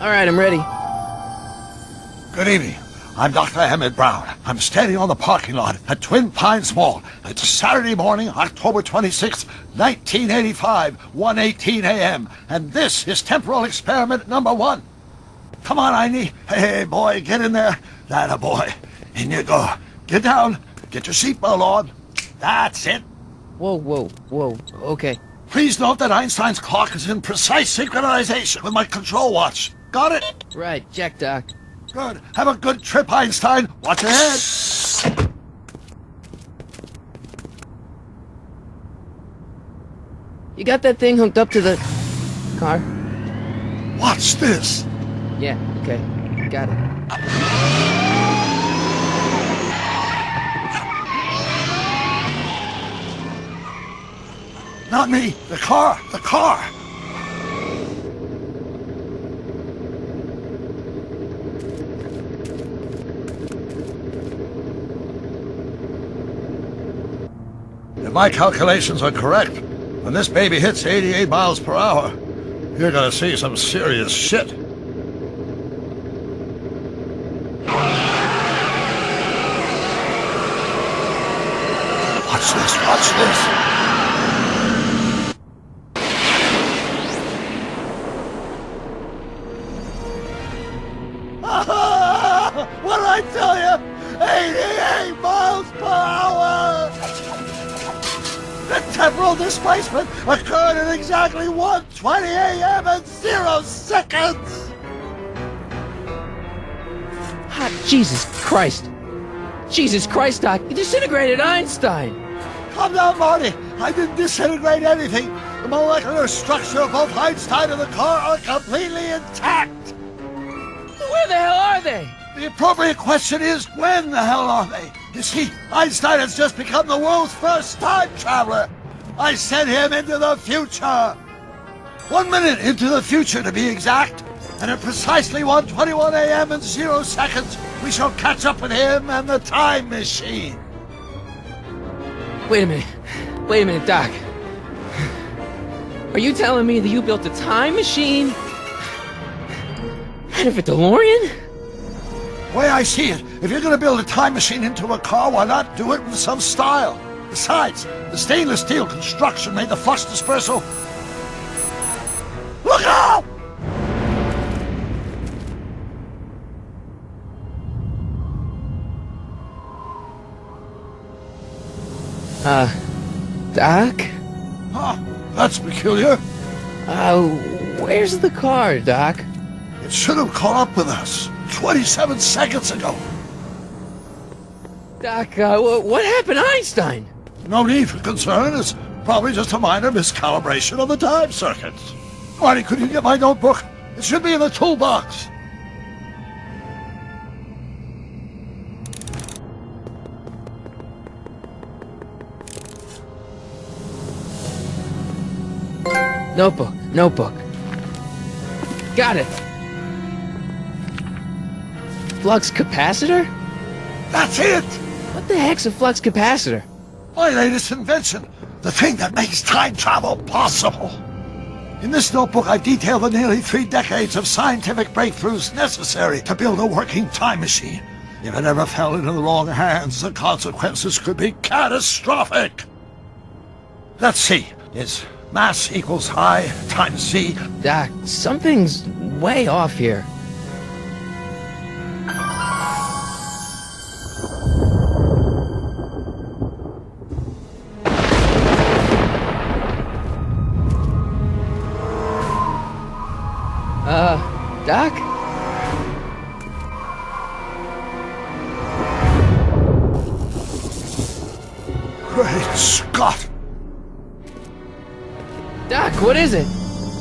All right, I'm ready. Good evening. I'm Dr. Emmett Brown. I'm standing on the parking lot at Twin Pines Mall. It's Saturday morning, October 26th, 1985, 1:18 a.m. And this is temporal experiment number 1. Come on, Einie. Hey, boy, get in there. That a boy. In you go. Get down. Get your seatbelt on. That's it. Whoa, okay. Please note that Einstein's clock is in precise synchronization with my control watch. Got it? Right, check, Doc. Good. Have a good trip, Einstein. Watch your head. You got that thing hooked up to the car? Watch this. Yeah, okay. Got it. Not me. The car. The car. If my calculations are correct, when this baby hits 88 miles per hour, you're gonna see some serious shit. Watch this, watch this. What did I tell you? 88 miles per hour! The temporal displacement occurred at exactly 1:20 a.m. and 0 seconds! Hot Jesus Christ! Jesus Christ, Doc! You disintegrated Einstein! Calm down, Marty. I didn't disintegrate anything. The molecular structure of both Einstein and the car are completely intact. Where the hell are they? The appropriate question is, when the hell are they? You see, Einstein has just become the world's first time traveler. I sent him into the future. 1 minute into the future, to be exact. And at precisely 1:21 a.m. and 0 seconds, we shall catch up with him and the time machine. Wait a minute, Doc. Are you telling me that you built a time machine out of a DeLorean? The way I see it, if you're going to build a time machine into a car, why not do it with some style? Besides, the stainless steel construction made the flux dispersal. Look out! Doc? Huh, that's peculiar. Where's the car, Doc? It should have caught up with us 27 seconds ago. Doc, what happened to Einstein? No need for concern. It's probably just a minor miscalibration of the time circuits. Marty, could you get my notebook? It should be in the toolbox. Notebook. Got it. Flux capacitor? That's it! What the heck's a flux capacitor? My latest invention. The thing that makes time travel possible. In this notebook, I detail the nearly 3 decades of scientific breakthroughs necessary to build a working time machine. If it ever fell into the wrong hands, the consequences could be catastrophic. Let's see. Is mass equals I times Z? Doc, something's way off here. Doc? Great Scott! Doc, what is it?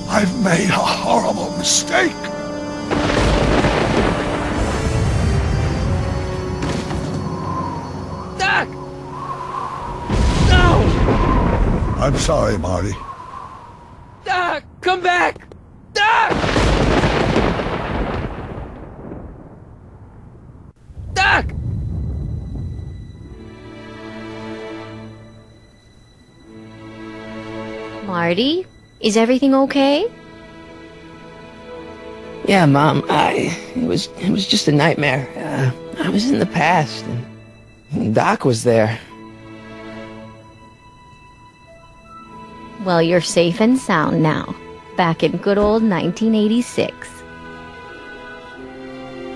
I've made a horrible mistake! Doc! No! I'm sorry, Marty. Doc, come back! Doc! Doc! Marty, is everything okay? Yeah, Mom, it was just a nightmare. I was in the past, and Doc was there. Well, you're safe and sound now, back in good old 1986.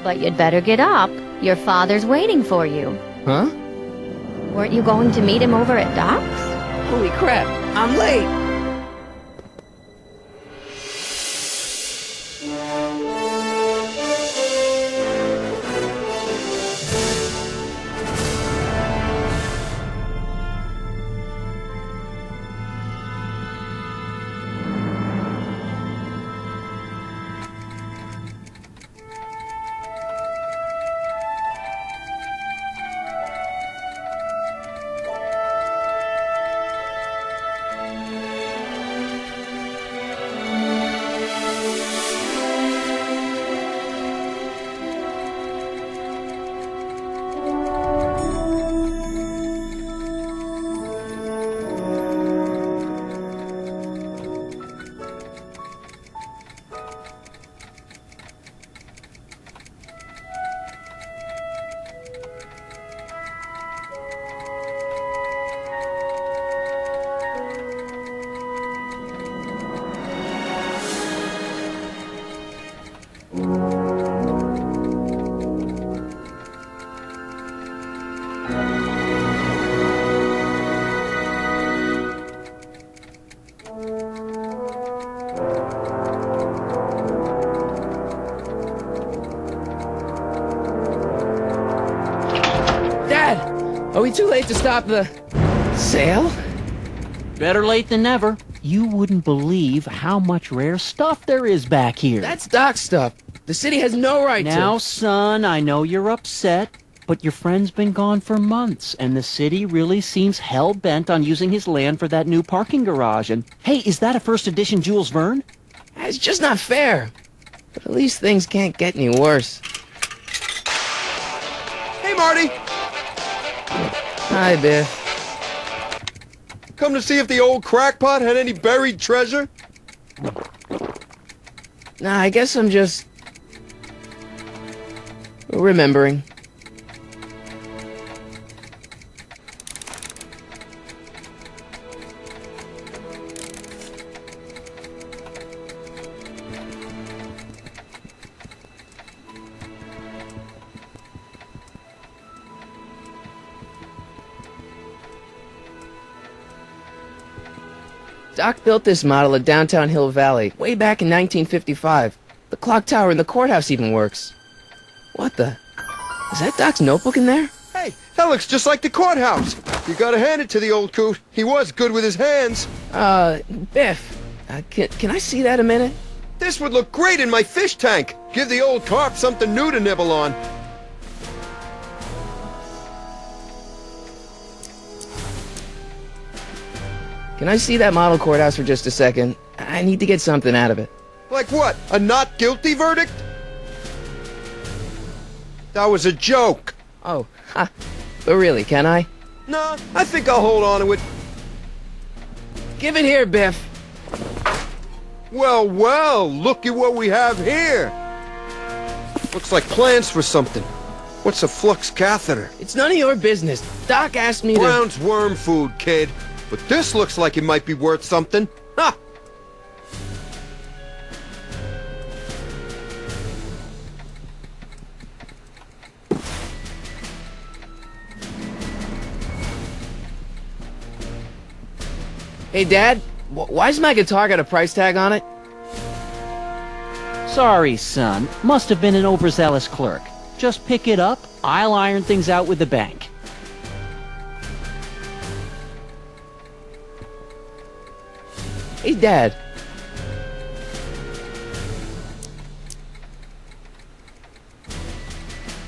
But you'd better get up. Your father's waiting for you. Huh? Weren't you going to meet him over at Doc's? Holy crap, I'm late! Are we too late to stop the sale? Better late than never. You wouldn't believe how much rare stuff there is back here. That's Doc's stuff. The city has no right to... Now, son, I know you're upset, but your friend's been gone for months, and the city really seems hell-bent on using his land for that new parking garage. And, hey, is that a first edition Jules Verne? It's just not fair. But at least things can't get any worse. Hey, Marty! Hi, Biff. Come to see if the old crackpot had any buried treasure? Nah, I guess I'm just... remembering. Doc built this model of downtown Hill Valley way back in 1955. The clock tower in the courthouse even works. What the? Is that Doc's notebook in there? Hey, that looks just like the courthouse. You gotta hand it to the old coot. He was good with his hands. Biff, can I see that a minute? This would look great in my fish tank. Give the old carp something new to nibble on. Can I see that model courthouse for just a second? I need to get something out of it. Like what? A not guilty verdict? That was a joke. Oh, ha. But really, can I? No, I think I'll hold on to it. Give it here, Biff. Well, well, look at what we have here. Looks like plans for something. What's a flux catheter? It's none of your business. Doc asked me to... Brown's worm food, kid. But this looks like it might be worth something. Ha! Hey, Dad, why's my guitar got a price tag on it? Sorry, son. Must have been an overzealous clerk. Just pick it up. I'll iron things out with the bank. Hey, Dad.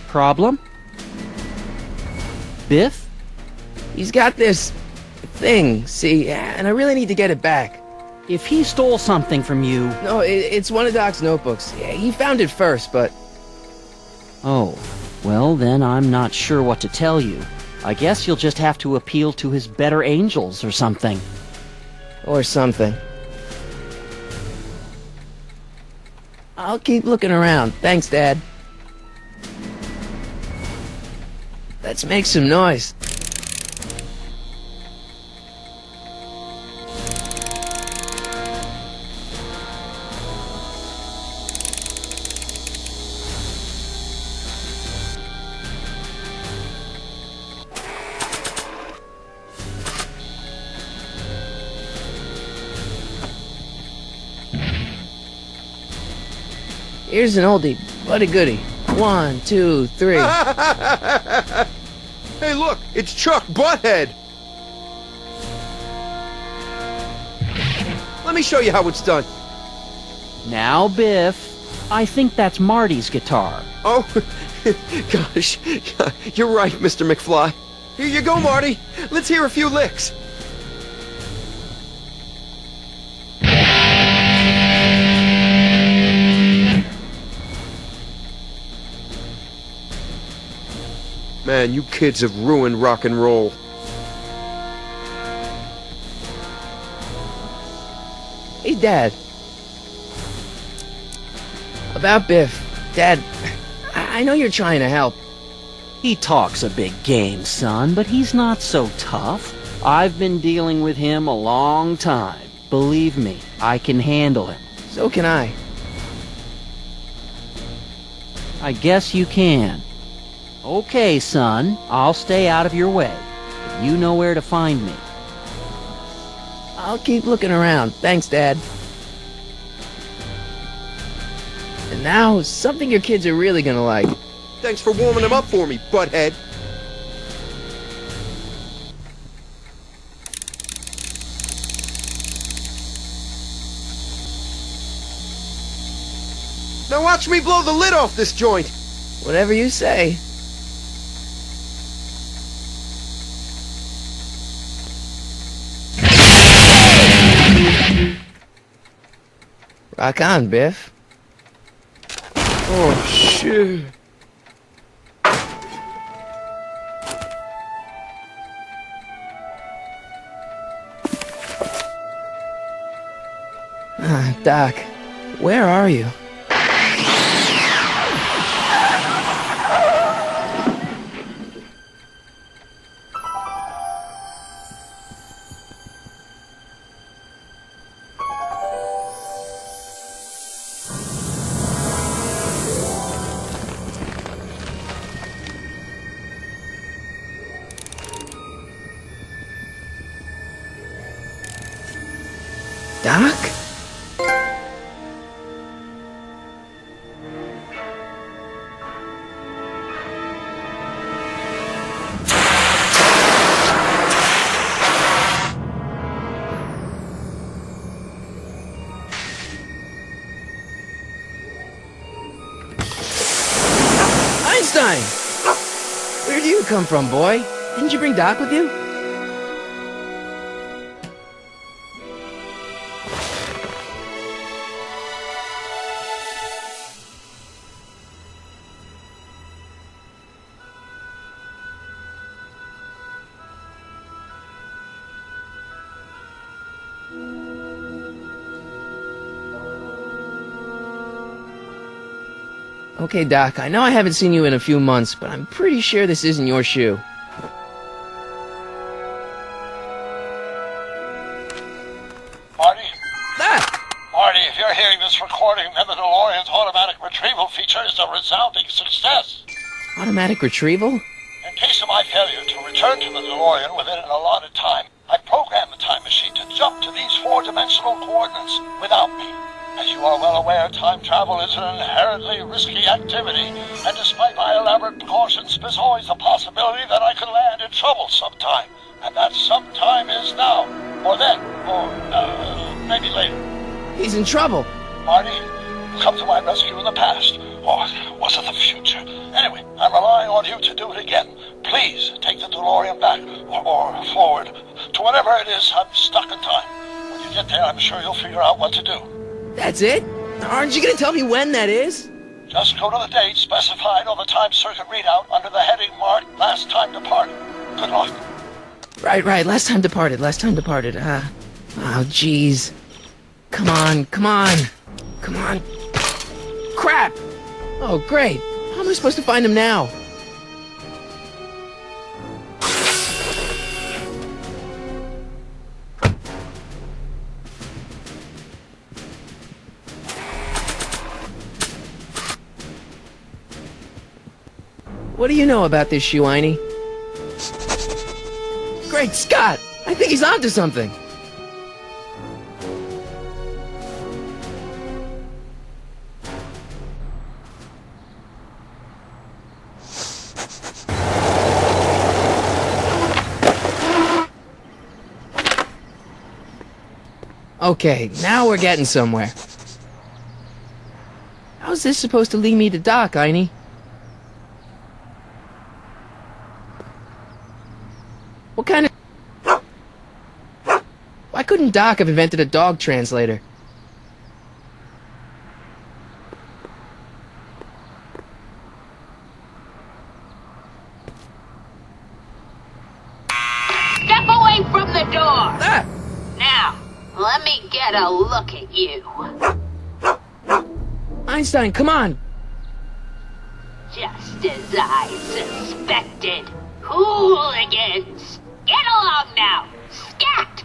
Problem? Biff? He's got this thing, see, and I really need to get it back. If he stole something from you... No, it's one of Doc's notebooks. Yeah, he found it first, but... Oh, well then I'm not sure what to tell you. I guess you'll just have to appeal to his better angels or something. Or something. I'll keep looking around. Thanks, Dad. Let's make some noise. Here's an oldie, but a goodie. 1, 2, 3. Hey, look, it's Chuck Butthead. Let me show you how it's done. Now, Biff, I think that's Marty's guitar. Oh, gosh, you're right, Mr. McFly. Here you go, Marty. Let's hear a few licks. Man, you kids have ruined rock and roll. Hey, Dad. About Biff. Dad, I know you're trying to help. He talks a big game, son, but he's not so tough. I've been dealing with him a long time. Believe me, I can handle him. So can I. I guess you can. Okay, son, I'll stay out of your way. But you know where to find me. I'll keep looking around. Thanks, Dad. And now, something your kids are really gonna like. Thanks for warming them up for me, butthead. Now watch me blow the lid off this joint. Whatever you say. Rock on, Biff. Oh, shit. Doc, where are you? Doc? Einstein! Where do you come from, boy? Didn't you bring Doc with you? Okay, Doc, I know I haven't seen you in a few months, but I'm pretty sure this isn't your shoe. Marty? Ah! Marty, if you're hearing this recording, then the DeLorean's automatic retrieval feature is a resounding success. Automatic retrieval? In case of my failure to return to the DeLorean within an allotted time, I programmed the time machine to jump to these four-dimensional coordinates without me. As you are well aware, time travel is an inherently risky activity, and despite my elaborate precautions, there's always the possibility that I could land in trouble sometime. And that sometime is now, or then, or maybe later. He's in trouble. Marty, you come to my rescue in the past, or was it the future? Anyway, I'm relying on you to do it again. Please take the DeLorean back, or forward, to whenever it is I'm stuck in time. When you get there, I'm sure you'll figure out what to do. That's it? Aren't you gonna tell me when that is? Just go to the date specified on the time circuit readout under the heading marked Last Time Departed. Good luck. Right, last time departed. Oh, jeez. Come on. crap! Oh, great. How am I supposed to find him now? What do you know about this shoe, Einie? Great Scott! I think he's onto something! Okay, now we're getting somewhere. How's this supposed to lead me to Doc, Einie? What kind of... Why couldn't Doc have invented a dog translator? Step away from the door! Ah! Now, let me get a look at you. Einstein, come on! Just as I suspected. Hooligans! Get along now! Scat!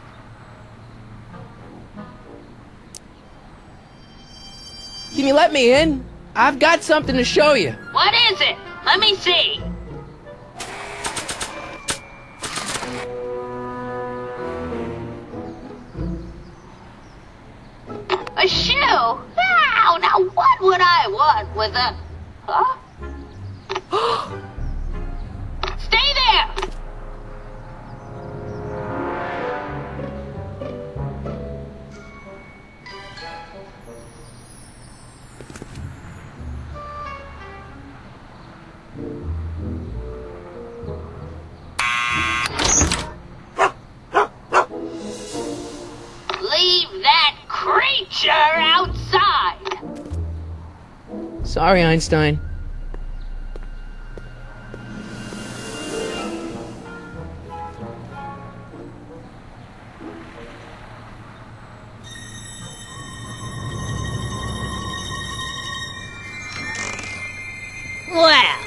Can you let me in? I've got something to show you. What is it? Let me see. A shoe? Wow, now what would I want with a... Huh? Stay there! Leave that creature outside! Sorry, Einstein. Well,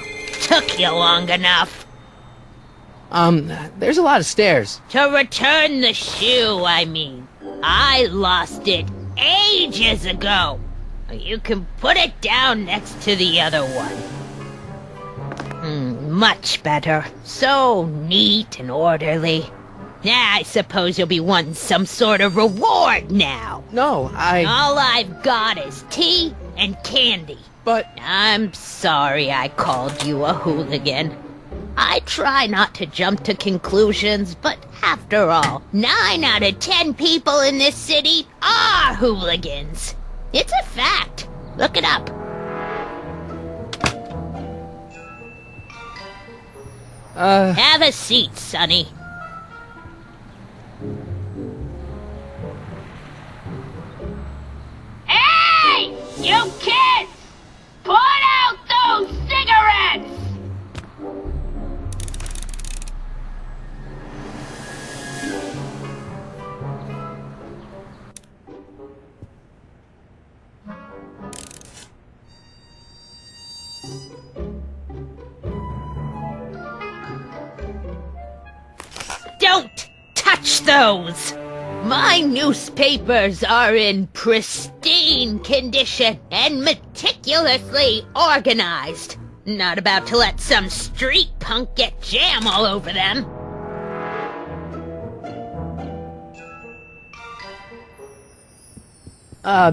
took you long enough. There's a lot of stairs. To return the shoe, I mean. I lost it ages ago. You can put it down next to the other one. Much better. So neat and orderly. Yeah, I suppose you'll be wanting some sort of reward now. No, All I've got is tea and candy. But... I'm sorry I called you a hooligan. I try not to jump to conclusions, but after all, 9 out of 10 people in this city are hooligans. It's a fact. Look it up. Have a seat, Sonny. Hey! You kids! Put out those cigarettes! Don't touch those! My newspapers are in pristine condition and meticulously organized. Not about to let some street punk get jam all over them.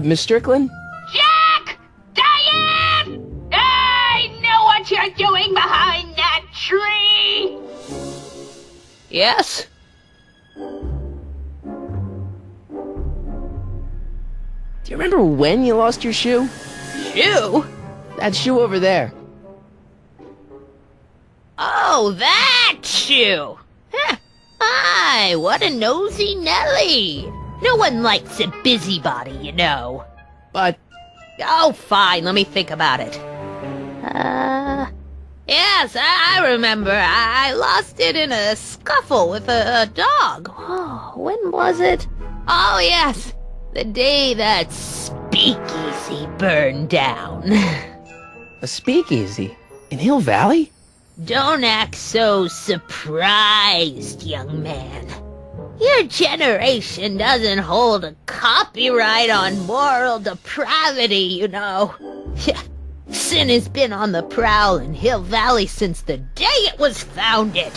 Miss Strickland? Jack! Diane! I know what you're doing behind that tree! Yes? Do you remember when you lost your shoe? Shoe? That shoe over there. Oh, that shoe! Huh. Hi, what a nosy Nelly! No one likes a busybody, you know. But... Oh, fine, let me think about it. Yes, I remember. I lost it in a scuffle with a dog. Oh, when was it? Oh, yes, the day that speakeasy speakeasy burned down. A speakeasy? In Hill Valley? Don't act so surprised, young man. Your generation doesn't hold a copyright on moral depravity, you know. Sin has been on the prowl in Hill Valley since the day it was founded.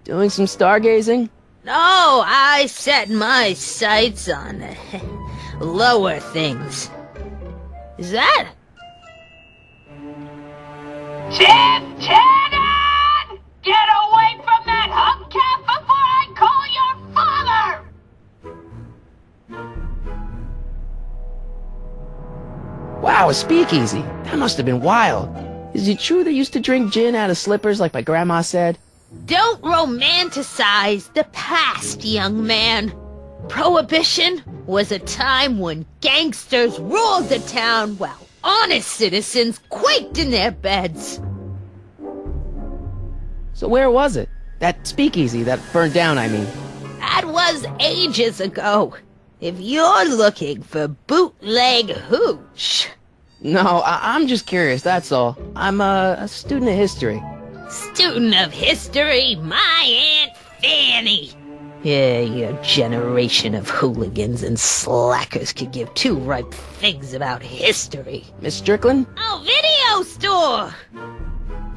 Doing some stargazing? No, I set my sights on lower things. Is that? Lieutenant! Get away from that hubcap before I call your father! Wow, a speakeasy. That must have been wild. Is it true they used to drink gin out of slippers like my grandma said? Don't romanticize the past, young man. Prohibition was a time when gangsters ruled the town while honest citizens quaked in their beds. So where was it? That speakeasy that burned down, I mean. That was ages ago. If you're looking for bootleg hooch. No, I'm just curious, that's all. I'm a student of history. Student of history, my Aunt Fanny. Yeah, your generation of hooligans and slackers could give two ripe figs about history. Miss Strickland? Oh, video store!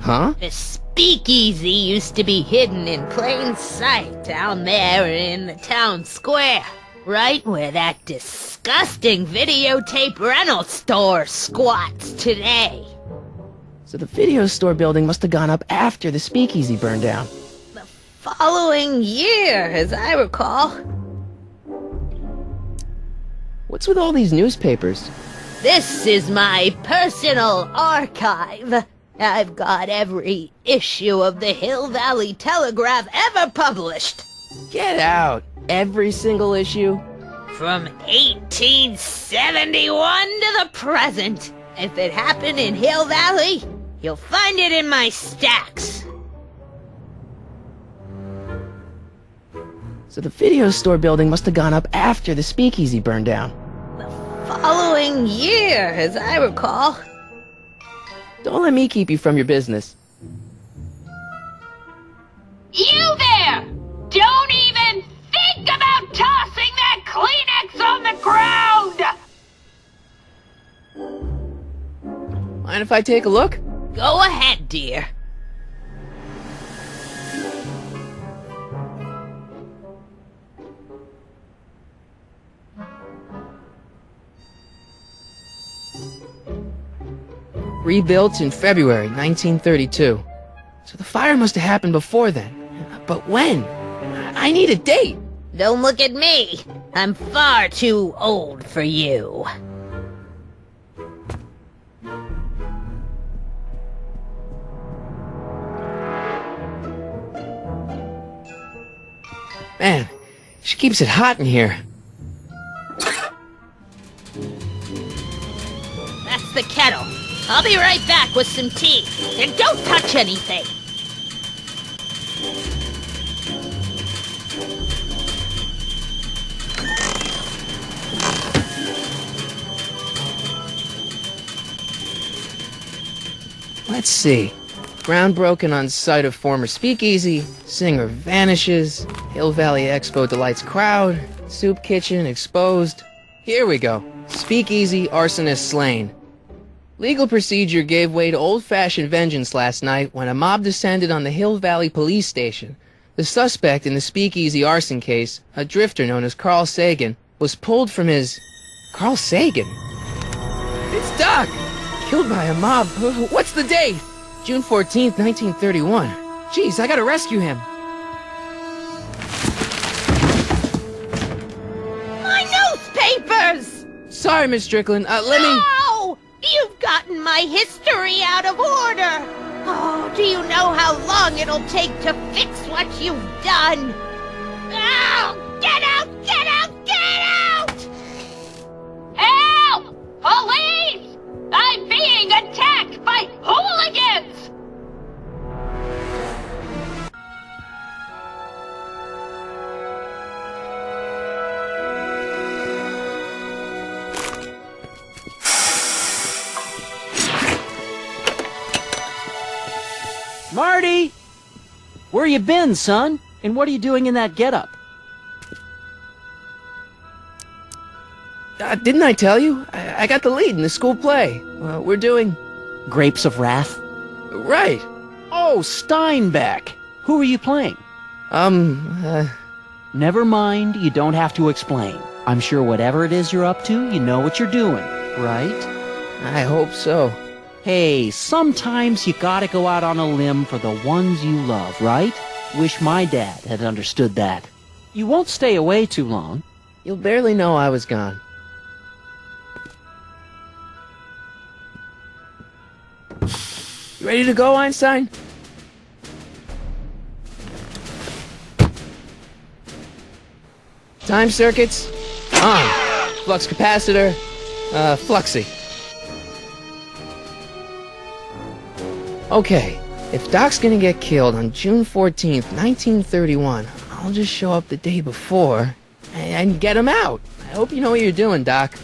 Huh? The speakeasy used to be hidden in plain sight down there in the town square. Right where that disgusting videotape rental store squats today. So the video store building must have gone up after the speakeasy burned down. Following year, as I recall. What's with all these newspapers? This is my personal archive. I've got every issue of the Hill Valley Telegraph ever published. Get out! Every single issue? From 1871 to the present. If it happened in Hill Valley, you'll find it in my stacks. So the video store building must have gone up after the speakeasy burned down. The following year, as I recall. Don't let me keep you from your business. You there! Don't even think about tossing that Kleenex on the ground! Mind if I take a look? Go ahead, dear. Rebuilt in February 1932. So the fire must have happened before then. But when? I need a date! Don't look at me. I'm far too old for you. Man, she keeps it hot in here. That's the kettle. I'll be right back with some tea. And don't touch anything. Let's see. Ground broken on site of former speakeasy. Singer vanishes. Hill Valley Expo delights crowd. Soup kitchen exposed. Here we go. Speakeasy arsonist slain. Legal procedure gave way to old-fashioned vengeance last night when a mob descended on the Hill Valley police station. The suspect in the speakeasy arson case, a drifter known as Carl Sagan, was pulled from his... Carl Sagan? It's Doc! Killed by a mob. What's the date? June 14th, 1931. Jeez, I gotta rescue him. My newspapers! Sorry, Miss Strickland. Let me... No! You've gotten my history out of order! Oh, do you know how long it'll take to fix what you've done? Oh, get out! Get out! Get out! Help! Police! I'm being attacked by hooligans! Marty! Where you been, son? And what are you doing in that getup? Didn't I tell you? I got the lead in the school play. We're doing... Grapes of Wrath? Right. Oh, Steinbeck! Who are you playing? Never mind, you don't have to explain. I'm sure whatever it is you're up to, you know what you're doing, right? I hope so. Hey, sometimes you gotta go out on a limb for the ones you love, right? Wish my dad had understood that. You won't stay away too long. You'll barely know I was gone. You ready to go, Einstein? Time circuits on. Flux capacitor, fluxy. Okay, if Doc's gonna get killed on June 14th, 1931, I'll just show up the day before and get him out. I hope you know what you're doing, Doc.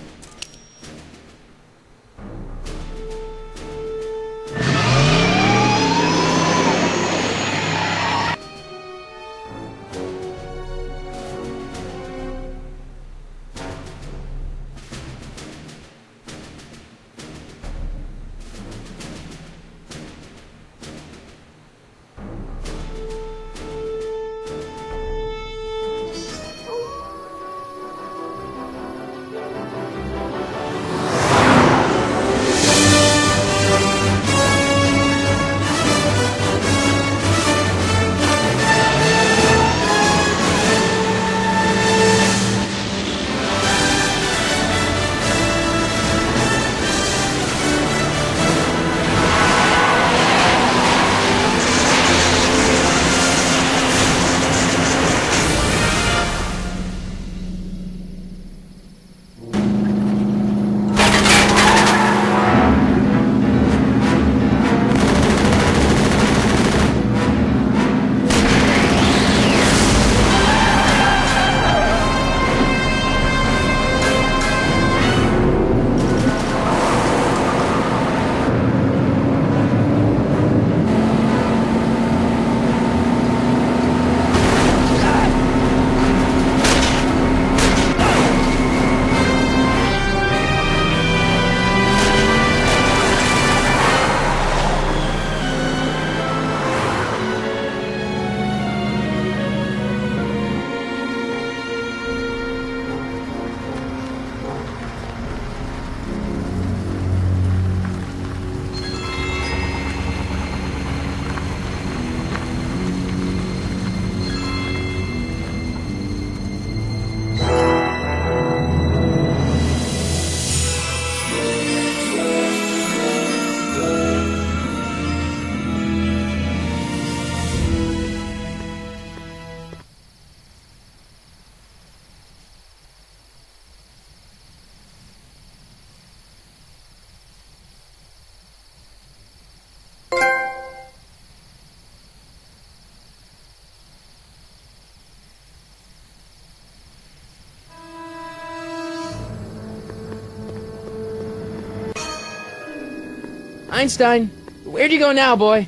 Einstein, where'd you go now, boy?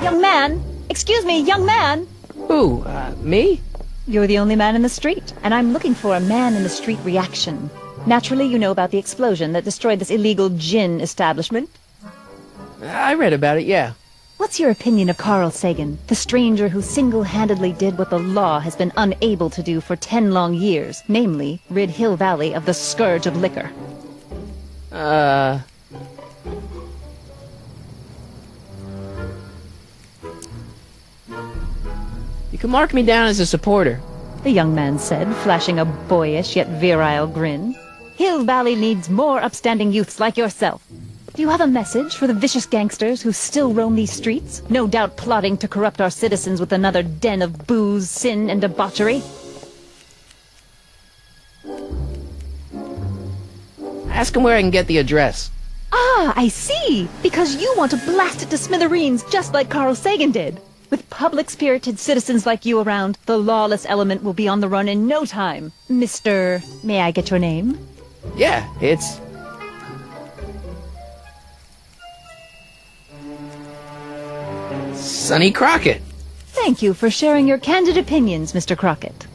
Young man! Excuse me, young man! Who, me? You're the only man in the street, and I'm looking for a man-in-the-street reaction. Naturally, you know about the explosion that destroyed this illegal gin establishment. I read about it, yeah. Well, What's your opinion of Carl Sagan, the stranger who single-handedly did what the law has been unable to do for 10 long years, namely, rid Hill Valley of the scourge of liquor? You can mark me down as a supporter. The young man said, flashing a boyish yet virile grin. Hill Valley needs more upstanding youths like yourself. Do you have a message for the vicious gangsters who still roam these streets, no doubt plotting to corrupt our citizens with another den of booze, sin, and debauchery? Ask him where I can get the address. Ah, I see! Because you want to blast it to smithereens just like Carl Sagan did. With public-spirited citizens like you around, the lawless element will be on the run in no time. Mr. May I get your name? Yeah, it's... Sonny Crockett. Thank you for sharing your candid opinions, Mr. Crockett.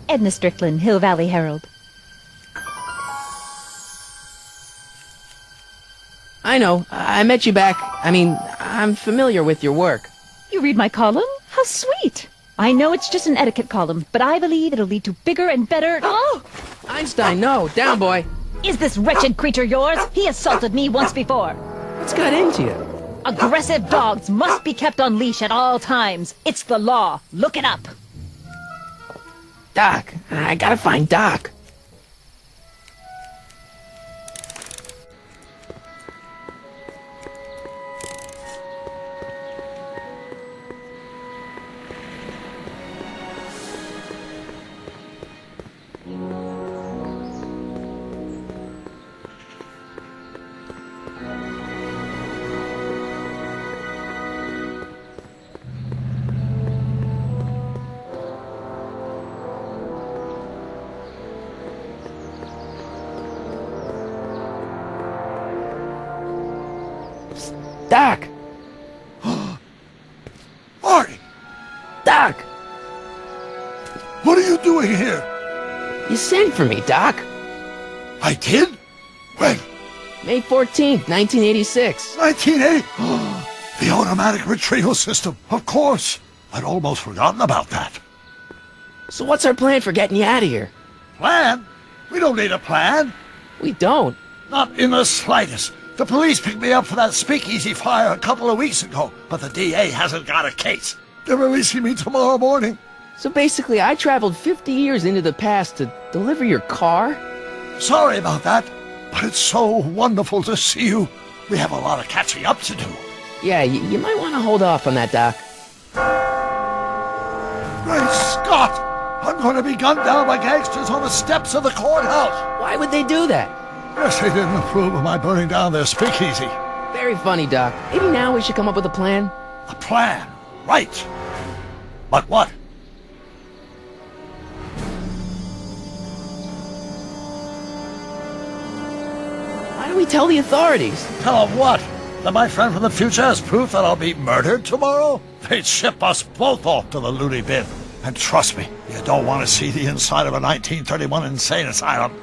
Edna Strickland, Hill Valley Herald. I know. I met you back. I'm familiar with your work. You read my column? How sweet! I know it's just an etiquette column, but I believe it'll lead to bigger and better... Oh! Einstein, no. Down, boy. Is this wretched creature yours? He assaulted me once before. What's got into you? Aggressive dogs must be kept on leash at all times. It's the law. Look it up. Doc. I gotta find Doc. Doc! Marty! Doc! What are you doing here? You sent for me, Doc. I did? When? May 14th, 1986. 1980? The automatic retrieval system. Of course. I'd almost forgotten about that. So what's our plan for getting you out of here? Plan? We don't need a plan. We don't. Not in the slightest. The police picked me up for that speakeasy fire a couple of weeks ago, but the DA hasn't got a case. They're releasing me tomorrow morning. So basically, I traveled 50 years into the past to deliver your car? Sorry about that, but it's so wonderful to see you. We have a lot of catching up to do. Yeah, you might want to hold off on that, Doc. Great Scott! I'm going to be gunned down by gangsters on the steps of the courthouse. Why would they do that? Guess they didn't approve of my burning down their speakeasy. Very funny, Doc. Maybe now we should come up with a plan. A plan? Right. But what? Why don't we tell the authorities? Tell them what? That my friend from the future has proof that I'll be murdered tomorrow? They'd ship us both off to the loony bin. And trust me, you don't want to see the inside of a 1931 insane asylum.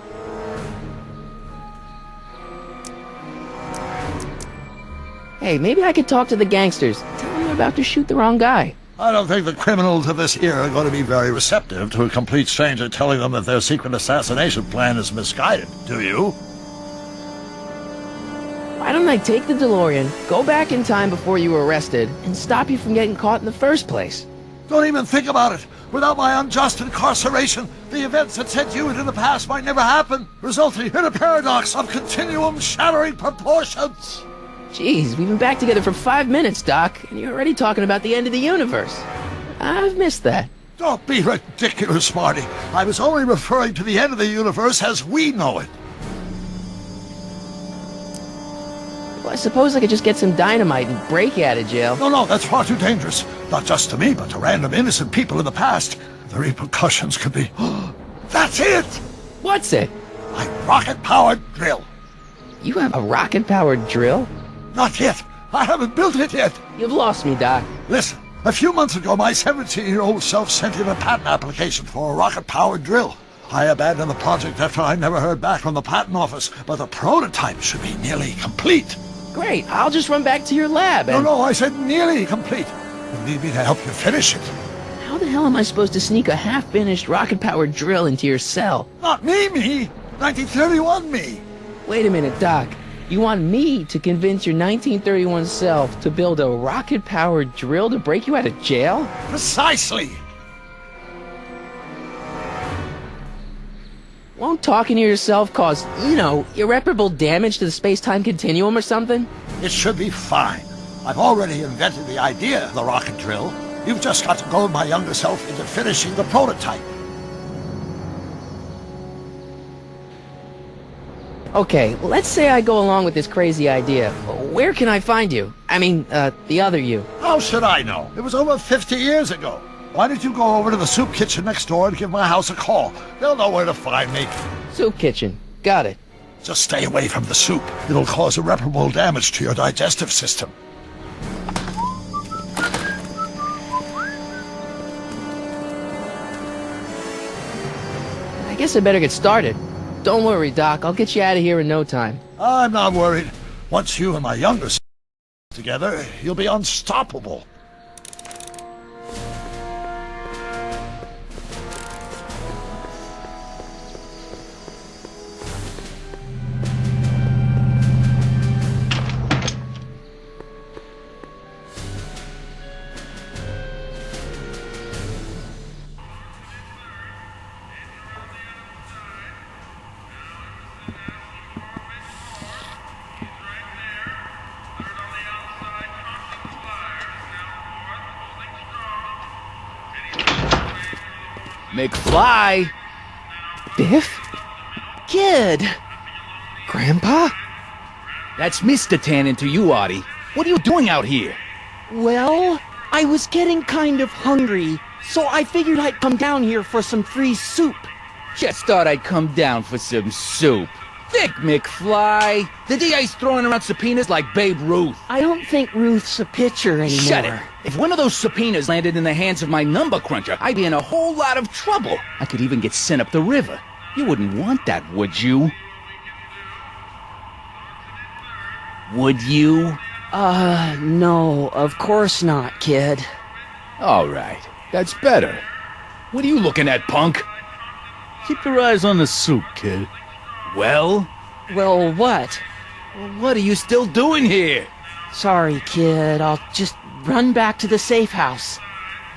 Hey, maybe I could talk to the gangsters. Tell them they're about to shoot the wrong guy. I don't think the criminals of this era are going to be very receptive to a complete stranger telling them that their secret assassination plan is misguided, do you? Why don't I take the DeLorean, go back in time before you were arrested, and stop you from getting caught in the first place? Don't even think about it. Without my unjust incarceration, the events that sent you into the past might never happen, resulting in a paradox of continuum-shattering proportions. Jeez, we've been back together for 5 minutes, Doc, and you're already talking about the end of the universe. I've missed that. Don't be ridiculous, Marty. I was only referring to the end of the universe as we know it. Well, I suppose I could just get some dynamite and break you out of jail. No, that's far too dangerous. Not just to me, but to random innocent people in the past. The repercussions could be... That's it! What's it? My rocket-powered drill. You have a rocket-powered drill? Not yet. I haven't built it yet. You've lost me, Doc. Listen, a few months ago, my 17-year-old self sent in a patent application for a rocket-powered drill. I abandoned the project after I never heard back from the patent office, but the prototype should be nearly complete. Great, I'll just run back to your lab and... No, I said nearly complete. You need me to help you finish it. How the hell am I supposed to sneak a half-finished rocket-powered drill into your cell? Not me. 1931 me. Wait a minute, Doc. You want me to convince your 1931 self to build a rocket-powered drill to break you out of jail? Precisely. Won't talking to yourself cause, irreparable damage to the space-time continuum or something? It should be fine. I've already invented the idea of the rocket drill. You've just got to goad my younger self into finishing the prototype. Okay, let's say I go along with this crazy idea. Where can I find you? I mean, the other you. How should I know? It was over 50 years ago. Why don't you go over to the soup kitchen next door and give my house a call? They'll know where to find me. Soup kitchen. Got it. Just stay away from the soup. It'll cause irreparable damage to your digestive system. I guess I better get started. Don't worry, Doc. I'll get you out of here in no time. I'm not worried. Once you and my younger son together, you'll be unstoppable. McFly! Biff? Kid! Grandpa? That's Mr. Tannen to you, Artie. What are you doing out here? Well, I was getting kind of hungry, so I figured I'd come down here for some free soup. Just thought I'd come down for some soup. Think, McFly. The DA's throwing around subpoenas like Babe Ruth. I don't think Ruth's a pitcher anymore. Shut it. If one of those subpoenas landed in the hands of my number cruncher, I'd be in a whole lot of trouble. I could even get sent up the river. You wouldn't want that, would you? Would you? No, of course not, kid. All right. That's better. What are you looking at, punk? Keep your eyes on the soup, kid. Well? Well, what? What are you still doing here? Sorry, kid. I'll just run back to the safe house.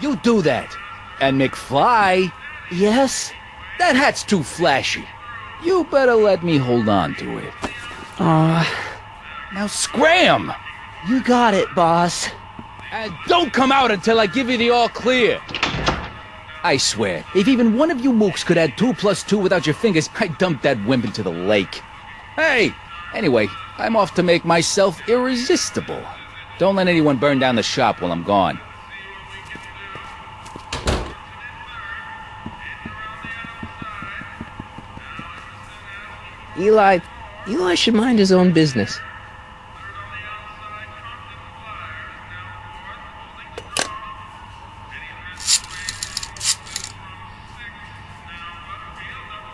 You do that. And McFly? Yes? That hat's too flashy. You better let me hold on to it. Now scram! You got it, boss. And don't come out until I give you the all clear. I swear, if even one of you mooks could add 2 + 2 without your fingers, I'd dump that wimp into the lake. Hey! Anyway, I'm off to make myself irresistible. Don't let anyone burn down the shop while I'm gone. Eli should mind his own business.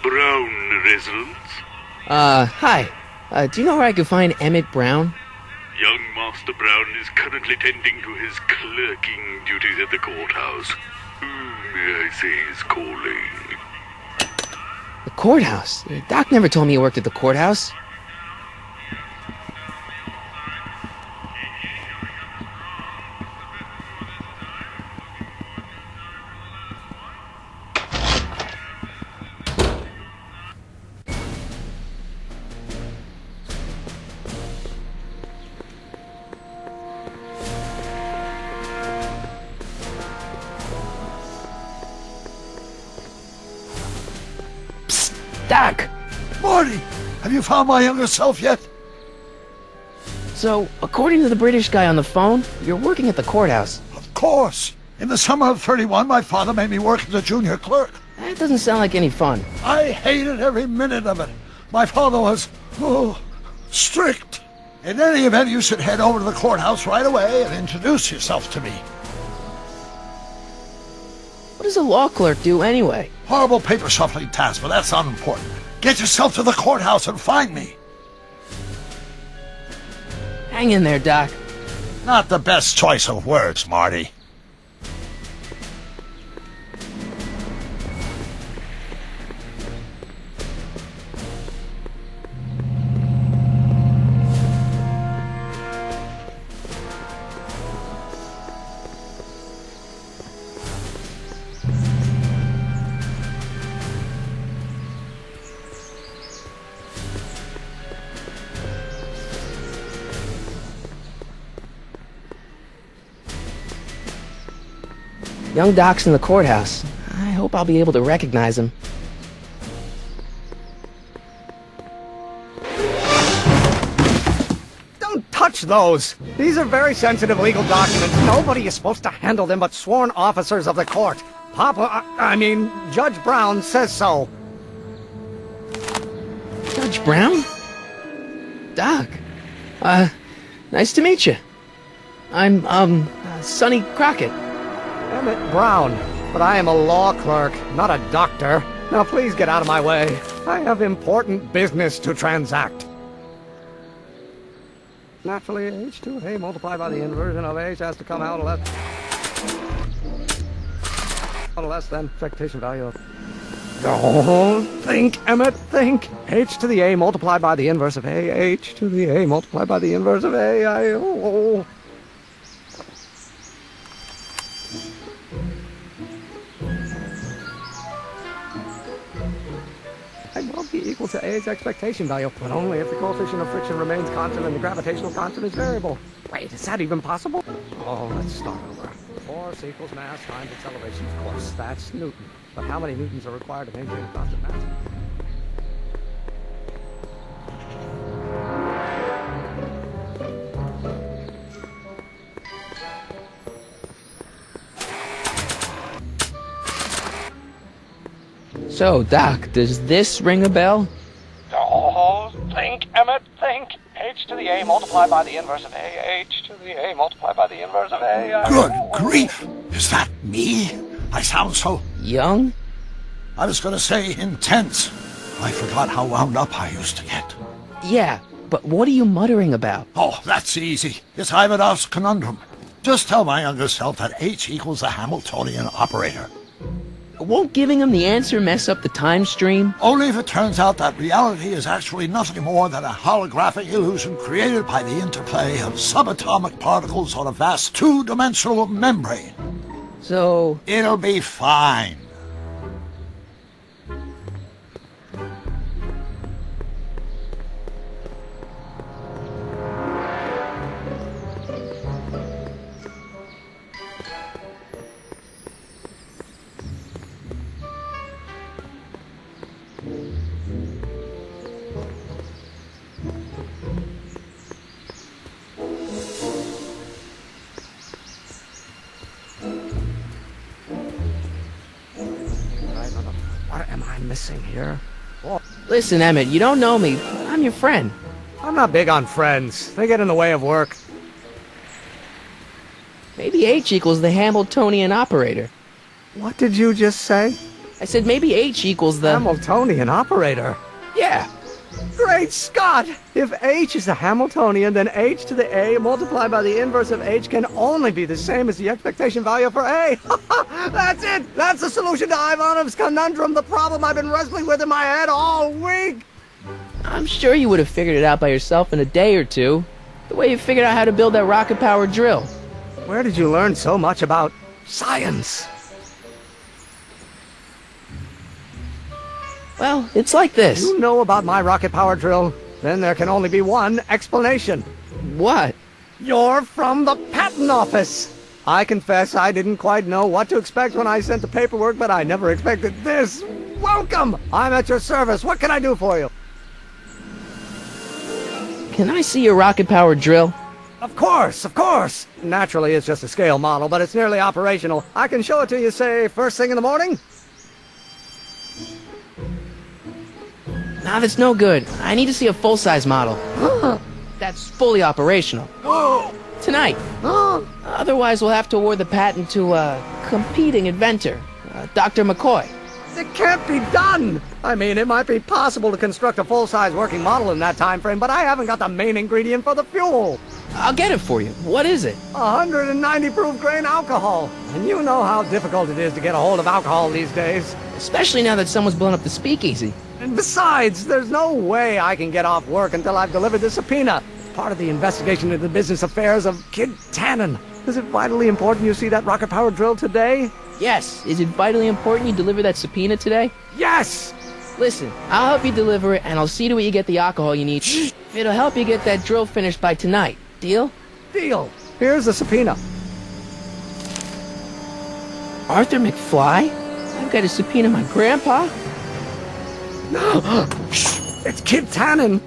Brown residence? Hi. Do you know where I can find Emmett Brown? Young Master Brown is currently tending to his clerking duties at the courthouse. Who may I say is calling? The courthouse? Doc never told me he worked at the courthouse. Doc! Marty, have you found my younger self yet? So, according to the British guy on the phone, you're working at the courthouse. Of course. In the summer of '31, my father made me work as a junior clerk. That doesn't sound like any fun. I hated every minute of it. My father was, strict. In any event, you should head over to the courthouse right away and introduce yourself to me. What does a law clerk do anyway? Horrible paper shuffling task, but that's not important. Get yourself to the courthouse and find me. Hang in there, Doc. Not the best choice of words, Marty. Young Doc's in the courthouse. I hope I'll be able to recognize him. Don't touch those! These are very sensitive legal documents. Nobody is supposed to handle them but sworn officers of the court. Judge Brown says so. Judge Brown? Doc. Nice to meet you. I'm, Sonny Crockett. Emmett Brown, but I am a law clerk, not a doctor. Now please get out of my way. I have important business to transact. Naturally, H2A multiplied by the inversion of H has to come out less than expectation value of... Don't think, Emmett, think. H to the A multiplied by the inverse of A. H to the A multiplied by the inverse of A. I will be equal to A's expectation value, but only if the coefficient of friction remains constant and the gravitational constant is variable. Wait, is that even possible? Oh, let's start over. Force equals mass times acceleration. Of course, that's Newton. But how many newtons are required to maintain a constant mass? So, Doc, does this ring a bell? Oh, think, Emmett, think. H to the A multiplied by the inverse of A. H to the A multiplied by the inverse of A. Good grief! Is that me? I sound so... Young? I was going to say intense. I forgot how wound up I used to get. Yeah, but what are you muttering about? Oh, that's easy. It's Ivanov's conundrum. Just tell my younger self that H equals the Hamiltonian operator. Won't giving him the answer mess up the time stream? Only if it turns out that reality is actually nothing more than a holographic illusion created by the interplay of subatomic particles on a vast two-dimensional membrane. So... It'll be fine. What am I missing here? Oh, Listen, Emmett, you don't know me. I'm your friend. I'm not big on friends. They get in the way of work. Maybe H equals the Hamiltonian operator. What did you just say? I said maybe H equals the... Hamiltonian operator? Yeah. Great Scott! If H is a Hamiltonian, then H to the A multiplied by the inverse of H can only be the same as the expectation value for A. That's it! That's the solution to Ivanov's conundrum, the problem I've been wrestling with in my head all week! I'm sure you would have figured it out by yourself in a day or two. The way you figured out how to build that rocket-powered drill. Where did you learn so much about science? Well, it's like this. You know about my rocket-powered drill? Then there can only be one explanation. What? You're from the patent office! I confess I didn't quite know what to expect when I sent the paperwork, but I never expected this. Welcome! I'm at your service. What can I do for you? Can I see your rocket-powered drill? Of course, of course! Naturally, it's just a scale model, but it's nearly operational. I can show it to you, say, first thing in the morning? Nah, that's no good. I need to see a full-size model. That's fully operational. Tonight. Otherwise, we'll have to award the patent to a competing inventor, Dr. McCoy. It can't be done! I mean, it might be possible to construct a full-size working model in that time frame, but I haven't got the main ingredient for the fuel. I'll get it for you. What is it? 190 proof grain alcohol. And you know how difficult it is to get a hold of alcohol these days. Especially now that someone's blown up the speakeasy. And besides, there's no way I can get off work until I've delivered the subpoena. Part of the investigation into the business affairs of Kid Tannen. Is it vitally important you see that rocket power drill today? Yes. Is it vitally important you deliver that subpoena today? Yes! Listen, I'll help you deliver it, and I'll see to it you get the alcohol you need. It'll help you get that drill finished by tonight. Deal? Deal. Here's the subpoena. Arthur McFly? I've got to subpoena my grandpa? No! It's Kid Tannen!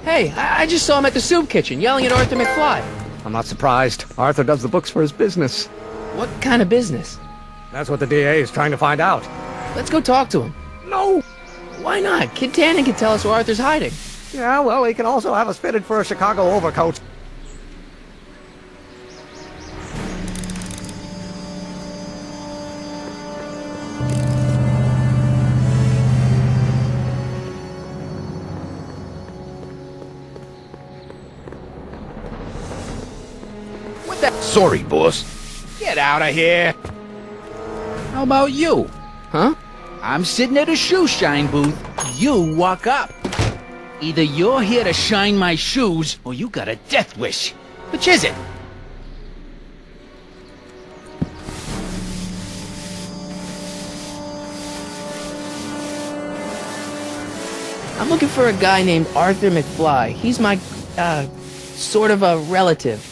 Hey, I just saw him at the soup kitchen, yelling at Arthur McFly. I'm not surprised. Arthur does the books for his business. What kind of business? That's what the DA is trying to find out. Let's go talk to him. No! Why not? Kid Tannen can tell us where Arthur's hiding. Yeah, well, he can also have us fitted for a Chicago overcoat. What the? Sorry, boss. Get out of here. How about you? Huh? I'm sitting at a shoe shine booth. You walk up. Either you're here to shine my shoes, or you got a death wish. Which is it? I'm looking for a guy named Arthur McFly. He's my, sort of a relative.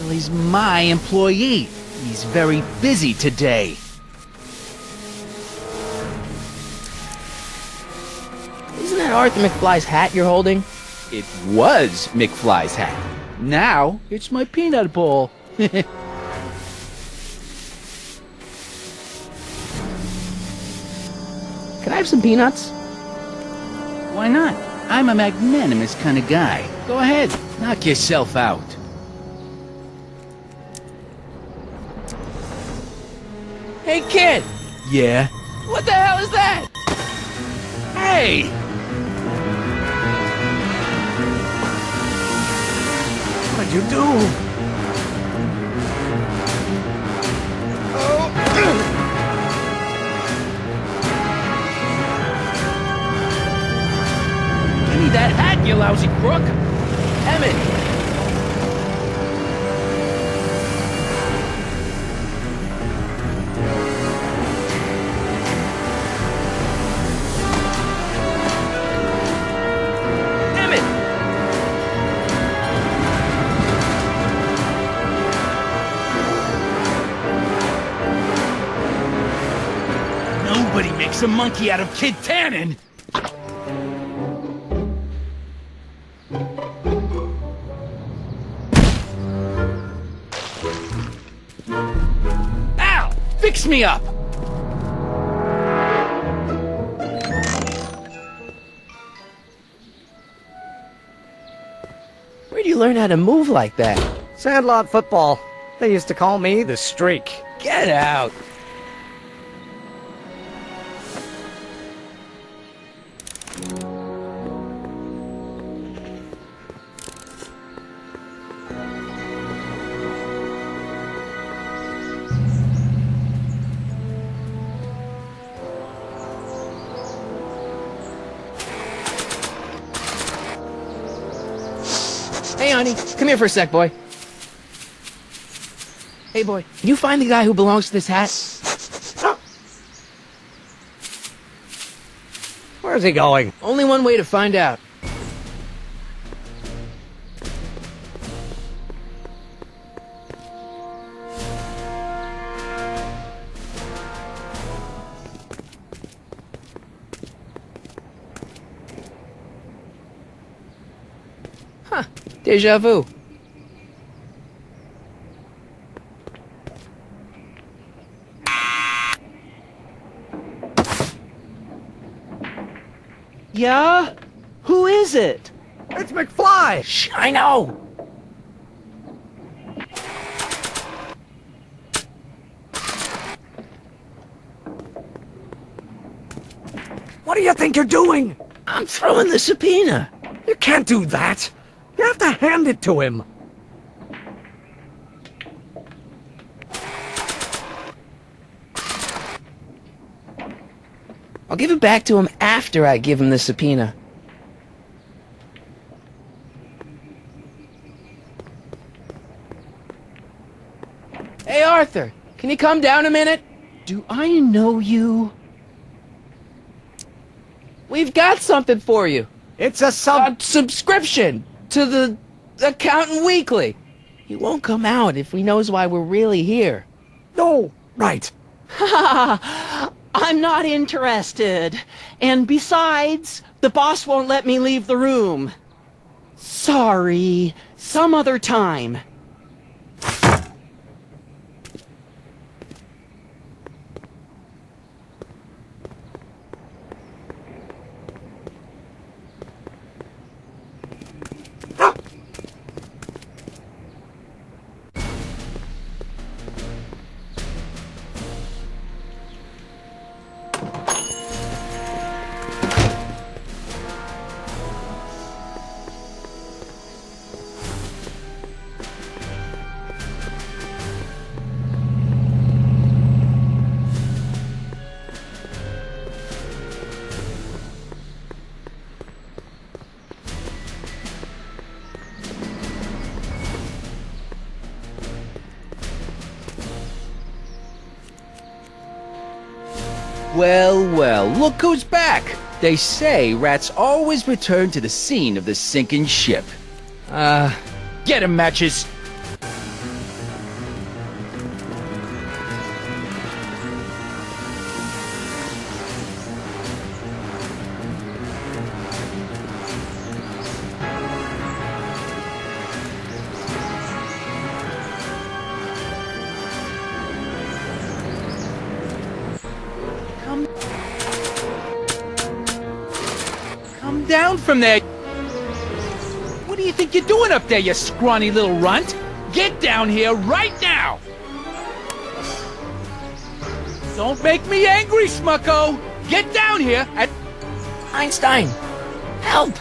Well, he's my employee. He's very busy today. Isn't that Arthur McFly's hat you're holding? It was McFly's hat. Now, it's my peanut bowl. Can I have some peanuts? Why not? I'm a magnanimous kind of guy. Go ahead, knock yourself out. Hey, kid! Yeah? What the hell is that? Hey! What'd you do? Give me that hat, you lousy crook! Emmett! Nobody makes a monkey out of Kid Tannen! Ow! Fix me up! Where'd you learn how to move like that? Sandlot football. They used to call me the Streak. Get out! Hey, honey, come here for a sec, boy. Hey, boy, can you find the guy who belongs to this hat? Where's he going? Only one way to find out. Huh. Deja vu. Yeah? Who is it? It's McFly! Shh, I know! What do you think you're doing? I'm throwing the subpoena. You can't do that. You have to hand it to him. I'll give it back to him after I give him the subpoena. Hey, Arthur, can you come down a minute? Do I know you? We've got something for you. It's a subscription to the Accountant Weekly. He won't come out if he knows why we're really here. Oh, right. I'm not interested. And besides, the boss won't let me leave the room. Sorry. Some other time. Well, well, look who's back! They say rats always return to the scene of the sinking ship. Get 'em, Matches! Come down from there! What do you think you're doing up there, you scrawny little runt? Get down here right now! Don't make me angry, Smucko! Get down here and... Einstein, help!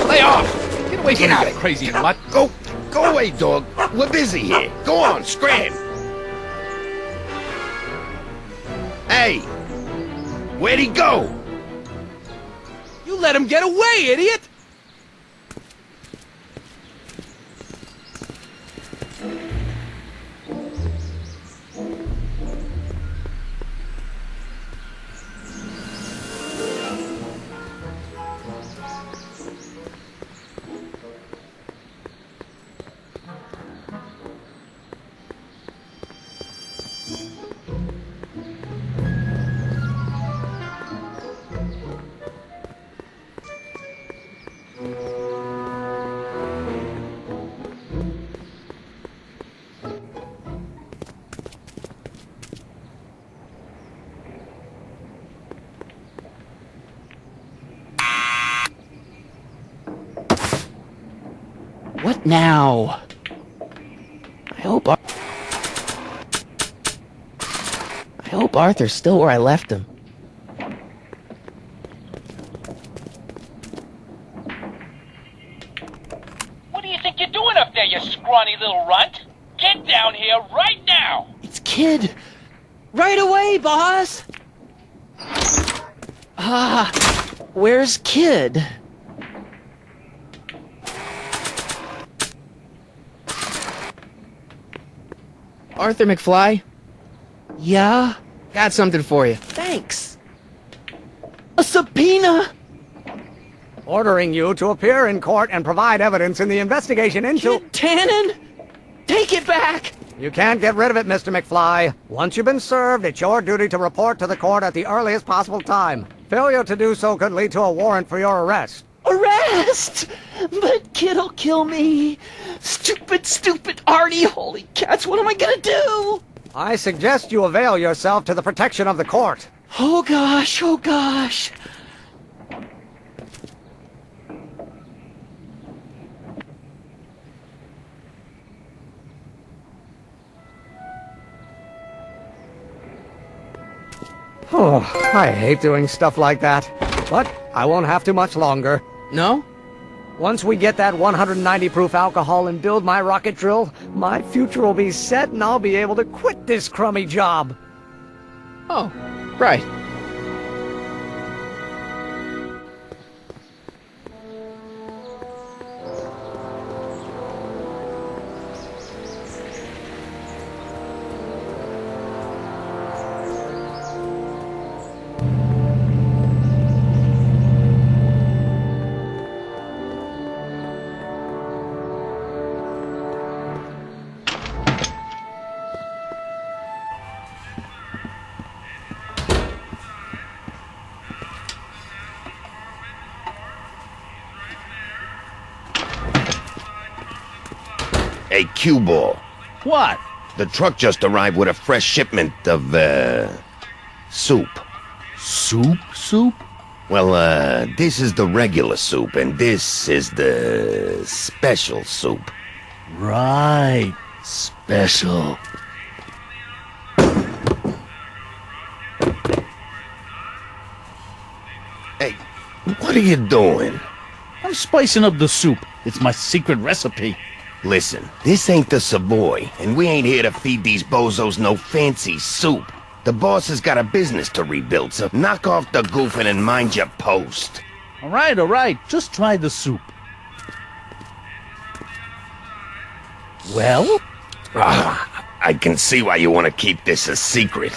Lay off! Get away from me, you crazy mutt! Go away, dog. We're busy here. Go on, scram. Hey, where'd he go? You let him get away, idiot! What now? I hope Arthur's still where I left him. What do you think you're doing up there, you scrawny little runt? Get down here right now! It's Kid. Right away, boss! Where's Kid? Arthur McFly, Yeah? got something for you. Thanks. A subpoena? Ordering you to appear in court and provide evidence in the investigation into... Kid Tannen? Take it back! You can't get rid of it, Mr. McFly. Once you've been served, it's your duty to report to the court at the earliest possible time. Failure to do so could lead to a warrant for your arrest. Arrest! But Kid'll kill me. Stupid Artie. Holy cats, what am I gonna do? I suggest you avail yourself to the protection of the court. Oh gosh. Oh, I hate doing stuff like that. But I won't have to much longer. No? Once we get that 190 proof alcohol and build my rocket drill, my future will be set and I'll be able to quit this crummy job. Oh, right. Hey, cue ball. What? The truck just arrived with a fresh shipment of, soup. Soup? Well, this is the regular soup, and this is the special soup. Right. Special. Hey, what are you doing? I'm spicing up the soup. It's my secret recipe. Listen, this ain't the Savoy, and we ain't here to feed these bozos no fancy soup. The boss has got a business to rebuild, so knock off the goofing and mind your post. All right. Just try the soup. Well? I can see why you want to keep this a secret.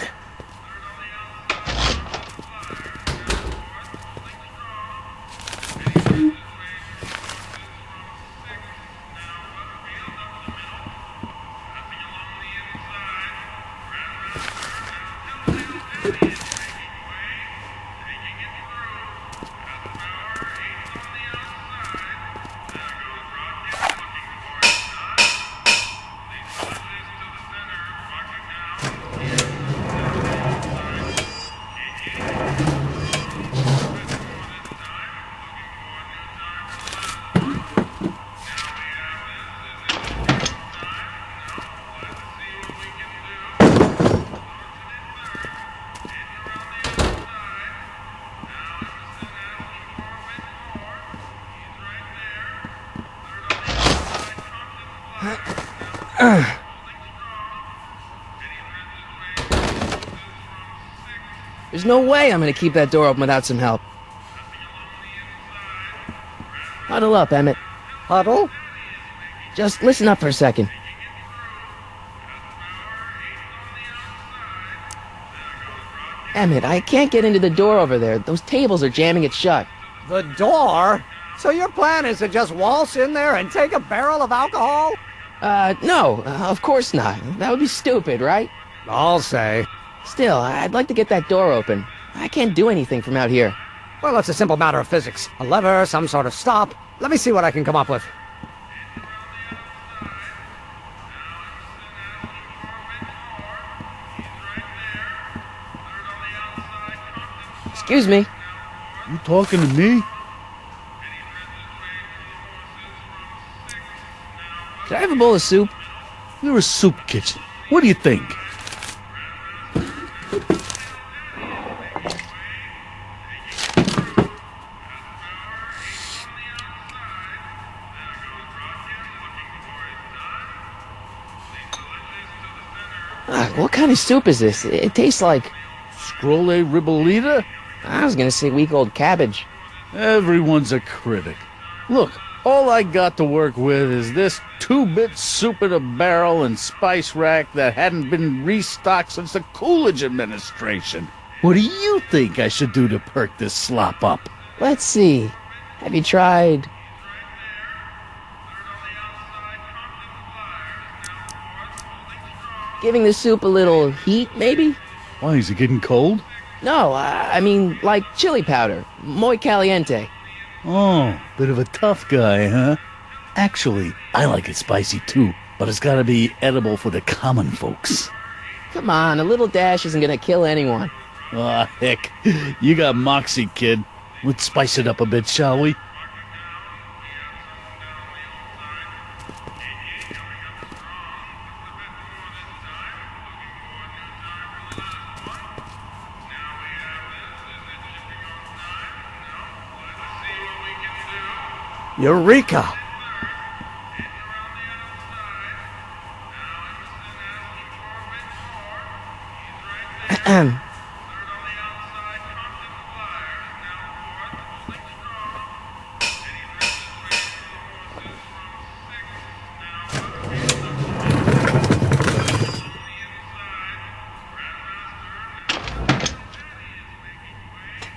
There's no way I'm gonna keep that door open without some help. Huddle up, Emmett. Huddle? Just listen up for a second. Emmett, I can't get into the door over there. Those tables are jamming it shut. The door? So your plan is to just waltz in there and take a barrel of alcohol? No, of course not. That would be stupid, right? I'll say. Still, I'd like to get that door open. I can't do anything from out here. Well, it's a simple matter of physics. A lever, some sort of stop. Let me see what I can come up with. Excuse me. You talking to me? Could I have a bowl of soup? You're a soup kitchen. What do you think? What kind of soup is this? It tastes like... Scrolle ribollita? I was gonna say week-old cabbage. Everyone's a critic. Look, all I got to work with is this 2-bit soup in a barrel and spice rack that hadn't been restocked since the Coolidge administration. What do you think I should do to perk this slop up? Let's see. Have you tried... giving the soup a little heat, maybe? Why, is it getting cold? No, I mean, like chili powder. Muy caliente. Oh, bit of a tough guy, huh? Actually, I like it spicy too, but it's gotta be edible for the common folks. Come on, a little dash isn't gonna kill anyone. Aw, heck. You got moxie, kid. Let's spice it up a bit, shall we? Eureka!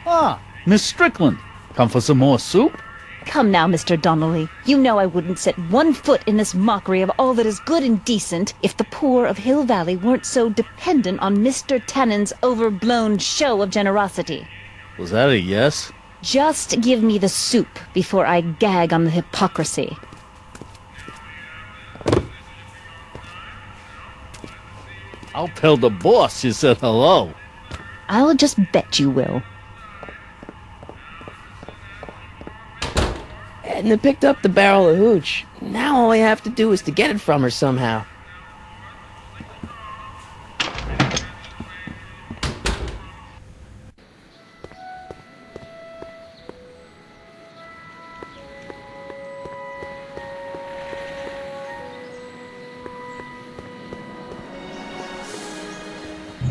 Ah, Miss Strickland. Come for some more soup? Come now, Mr. Donnelly. You know I wouldn't set one foot in this mockery of all that is good and decent if the poor of Hill Valley weren't so dependent on Mr. Tannen's overblown show of generosity. Was that a yes? Just give me the soup before I gag on the hypocrisy. I'll tell the boss you said hello. I'll just bet you will. Edna picked up the barrel of hooch. Now all I have to do is to get it from her somehow.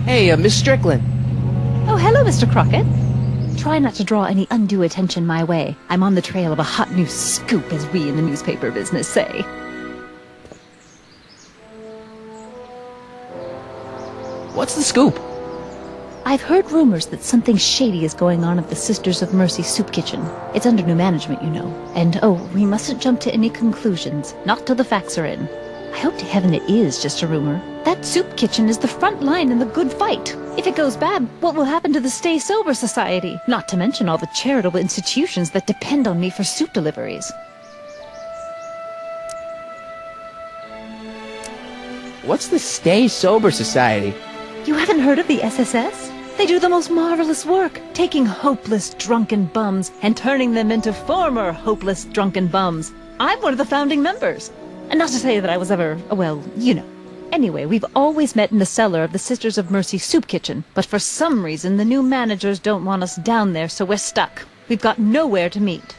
Hey, Miss Strickland. Oh, hello, Mr. Crockett. Try not to draw any undue attention my way. I'm on the trail of a hot new scoop, as we in the newspaper business say. What's the scoop? I've heard rumors that something shady is going on at the Sisters of Mercy soup kitchen. It's under new management, you know. And, oh, we mustn't jump to any conclusions. Not till the facts are in. I hope to heaven it is just a rumor. That soup kitchen is the front line in the good fight. If it goes bad, what will happen to the Stay Sober Society? Not to mention all the charitable institutions that depend on me for soup deliveries. What's the Stay Sober Society? You haven't heard of the SSS? They do the most marvelous work, taking hopeless drunken bums and turning them into former hopeless drunken bums. I'm one of the founding members. And not to say that I was ever, well, you know. Anyway, we've always met in the cellar of the Sisters of Mercy soup kitchen, but for some reason the new managers don't want us down there, so we're stuck. We've got nowhere to meet.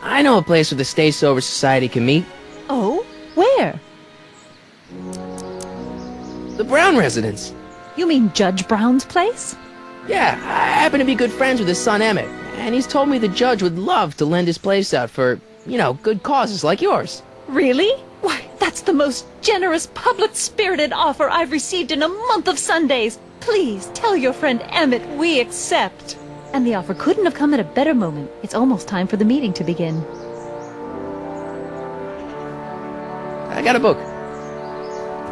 I know a place where the Stay Sober Society can meet. Oh? Where? The Brown residence. You mean Judge Brown's place? Yeah, I happen to be good friends with his son Emmett, and he's told me the judge would love to lend his place out for, you know, good causes like yours. Really? Why, that's the most generous, public-spirited offer I've received in a month of Sundays. Please, tell your friend Emmett we accept. And the offer couldn't have come at a better moment. It's almost time for the meeting to begin. I got a book.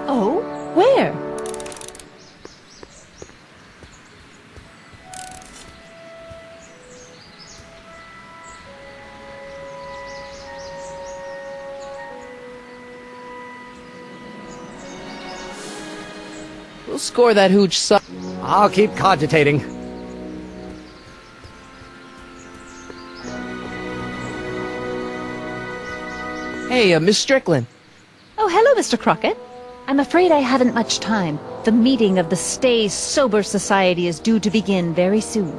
Oh? Where? We'll score that hooch I'll keep cogitating. Hey, Miss Strickland. Oh, hello, Mr. Crockett. I'm afraid I haven't much time. The meeting of the Stay Sober Society is due to begin very soon.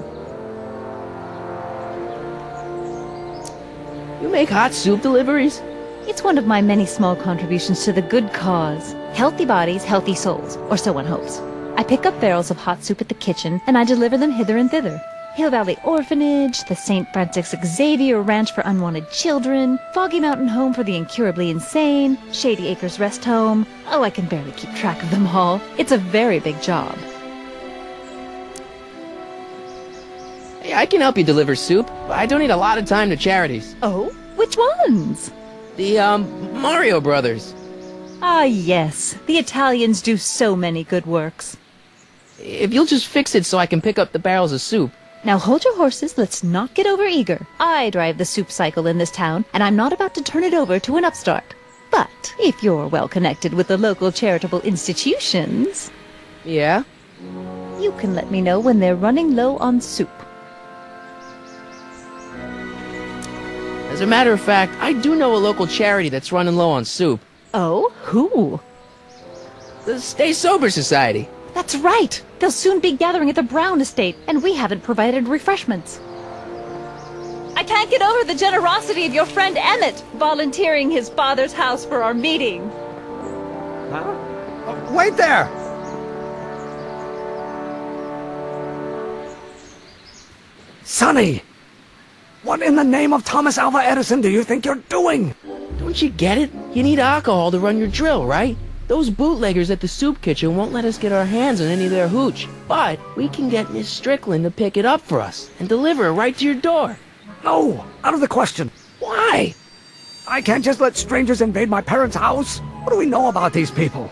You make hot soup deliveries? It's one of my many small contributions to the good cause. Healthy bodies, healthy souls, or so one hopes. I pick up barrels of hot soup at the kitchen, and I deliver them hither and thither. Hill Valley Orphanage, the St. Francis Xavier Ranch for Unwanted Children, Foggy Mountain Home for the Incurably Insane, Shady Acres Rest Home. Oh, I can barely keep track of them all. It's a very big job. Hey, I can help you deliver soup. I donate a lot of time to charities. Oh? Which ones? The, Mario Brothers. Ah, yes. The Italians do so many good works. If you'll just fix it so I can pick up the barrels of soup. Now hold your horses, let's not get over-eager. I drive the soup cycle in this town, and I'm not about to turn it over to an upstart. But if you're well connected with the local charitable institutions... Yeah? You can let me know when they're running low on soup. As a matter of fact, I do know a local charity that's running low on soup. Oh? Who? The Stay Sober Society. That's right! They'll soon be gathering at the Brown estate, and we haven't provided refreshments. I can't get over the generosity of your friend Emmett, volunteering his father's house for our meeting. Huh? Wait there! Sonny! What in the name of Thomas Alva Edison do you think you're doing? Don't you get it? You need alcohol to run your drill, right? Those bootleggers at the soup kitchen won't let us get our hands on any of their hooch. But we can get Miss Strickland to pick it up for us and deliver it right to your door. No, out of the question. Why? I can't just let strangers invade my parents' house. What do we know about these people?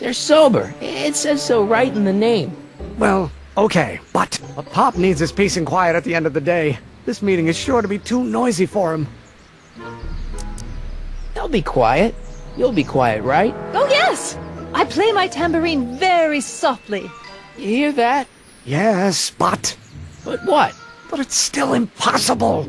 They're sober. It says so right in the name. Well, okay, but Pop needs his peace and quiet at the end of the day. This meeting is sure to be too noisy for him. They'll be quiet. You'll be quiet, right? Oh, yes! I play my tambourine very softly. You hear that? Yes, but... But what? But it's still impossible.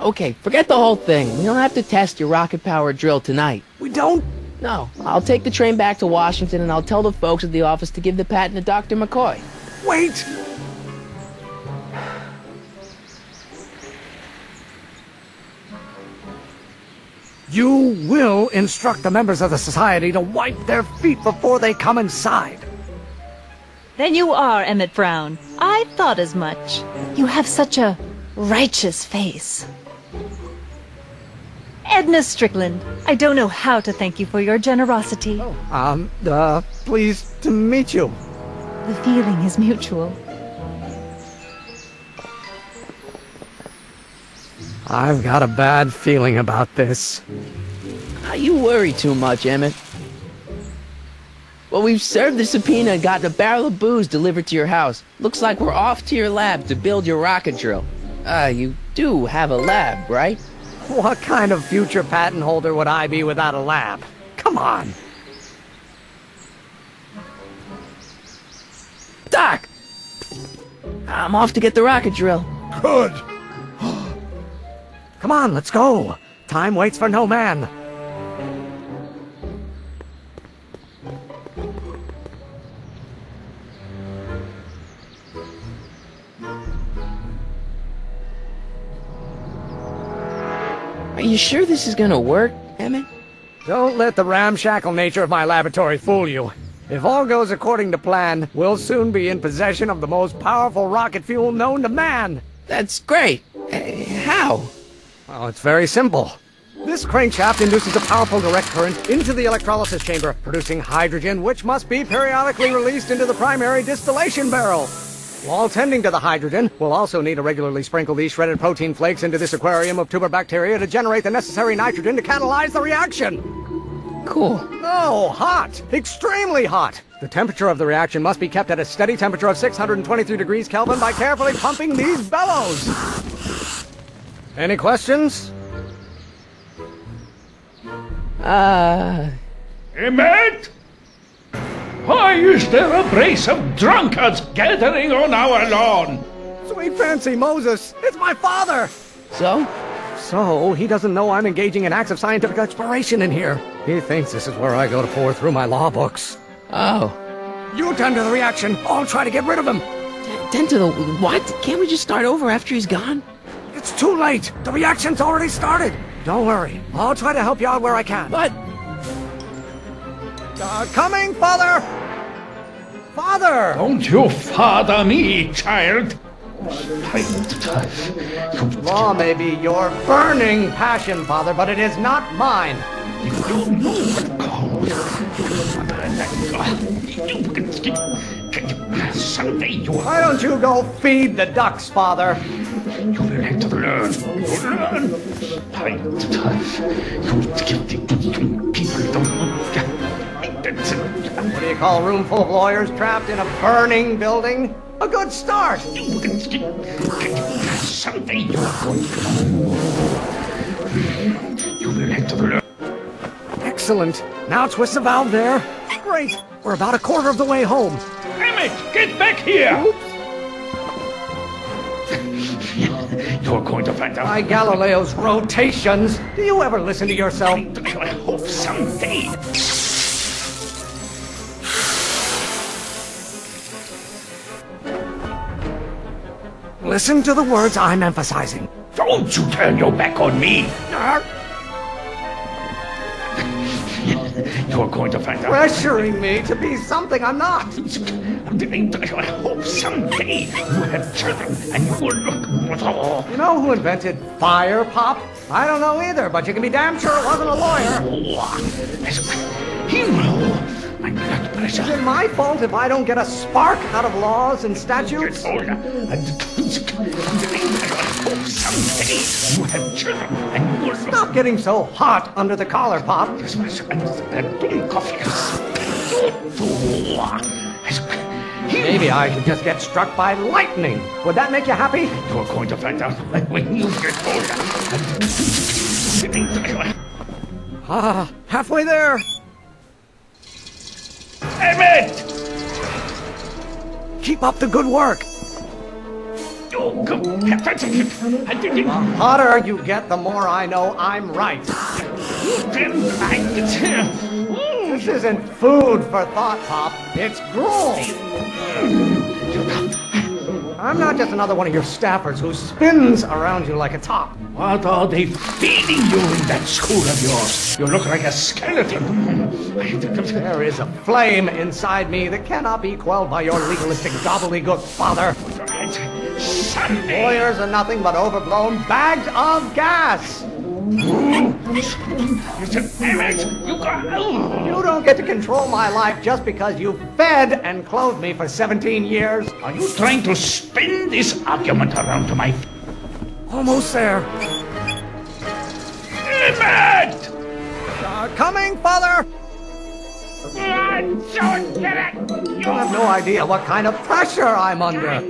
Okay, forget the whole thing. We don't have to test your rocket-powered drill tonight. We don't? No. I'll take the train back to Washington and I'll tell the folks at the office to give the patent to Dr. McCoy. Wait! You will instruct the members of the society to wipe their feet before they come inside. Then you are Emmett Brown. I thought as much. You have such a righteous face. Edna Strickland, I don't know how to thank you for your generosity. Pleased to meet you. The feeling is mutual. I've got a bad feeling about this. You worry too much, Emmett. Well, we've served the subpoena and gotten a barrel of booze delivered to your house. Looks like we're off to your lab to build your rocket drill. You do have a lab, right? What kind of future patent holder would I be without a lab? Come on. Doc! I'm off to get the rocket drill. Good. Come on, let's go. Time waits for no man. Are you sure this is gonna work, Emmett? Don't let the ramshackle nature of my laboratory fool you. If all goes according to plan, we'll soon be in possession of the most powerful rocket fuel known to man. That's great. How? Well, it's very simple. This crankshaft induces a powerful direct current into the electrolysis chamber, producing hydrogen, which must be periodically released into the primary distillation barrel. While tending to the hydrogen, we'll also need to regularly sprinkle these shredded protein flakes into this aquarium of tuber bacteria to generate the necessary nitrogen to catalyze the reaction. Cool. Oh, hot! Extremely hot! The temperature of the reaction must be kept at a steady temperature of 623 degrees Kelvin by carefully pumping these bellows. Any questions? Emmett? Why is there a brace of drunkards gathering on our lawn? Sweet fancy Moses, it's my father! So? So, he doesn't know I'm engaging in acts of scientific exploration in here. He thinks this is where I go to pour through my law books. Oh. You tend to the reaction. I'll try to get rid of him. Tend to the what? Can't we just start over after he's gone? It's too late. The reaction's already started. Don't worry. I'll try to help you out where I can. But... coming, Father! Father! Don't you father me, child! Law may be your burning passion, Father, but it is not mine. You don't know what calls. Someday you... Why don't you go feed the ducks, Father? You will have to learn. Learn. People don't... What do you call a room full of lawyers trapped in a burning building? A good start! Someday you are going to... You will have to learn. Excellent. Now twist the valve there. Great. We're about a quarter of the way home. Emmett, get back here! Oops. You're going to find out. By Galileo's rotations, do you ever listen to yourself? I hope someday. Listen to the words I'm emphasizing. Don't you turn your back on me. You're going to find out. Pressuring me to be something I'm not. I hope someday you have children and you will look. You know who invented fire, Pop? I don't know either, but you can be damn sure it wasn't a lawyer. Hero, my blood pressure. Is it my fault if I don't get a spark out of laws and statutes? Someday you have children and you will look. Stop getting so hot under the collar, Pop. Maybe I should just get struck by lightning. Would that make you happy? You're going to find out when you get older. Halfway there. Emmett! Keep up the good work. The hotter you get, the more I know I'm right. This isn't food for thought, Pop. It's gruel. I'm not just another one of your staffers who spins around you like a top. What are they feeding you in that school of yours? You look like a skeleton. There is a flame inside me that cannot be quelled by your legalistic gobbledygook, Father. Lawyers are nothing but overblown bags of gas. You don't get to control my life just because you fed and clothed me for 17 years. Are you trying to spin this argument around to my... Almost there. Emmett! Coming, Father! You have no idea what kind of pressure I'm under.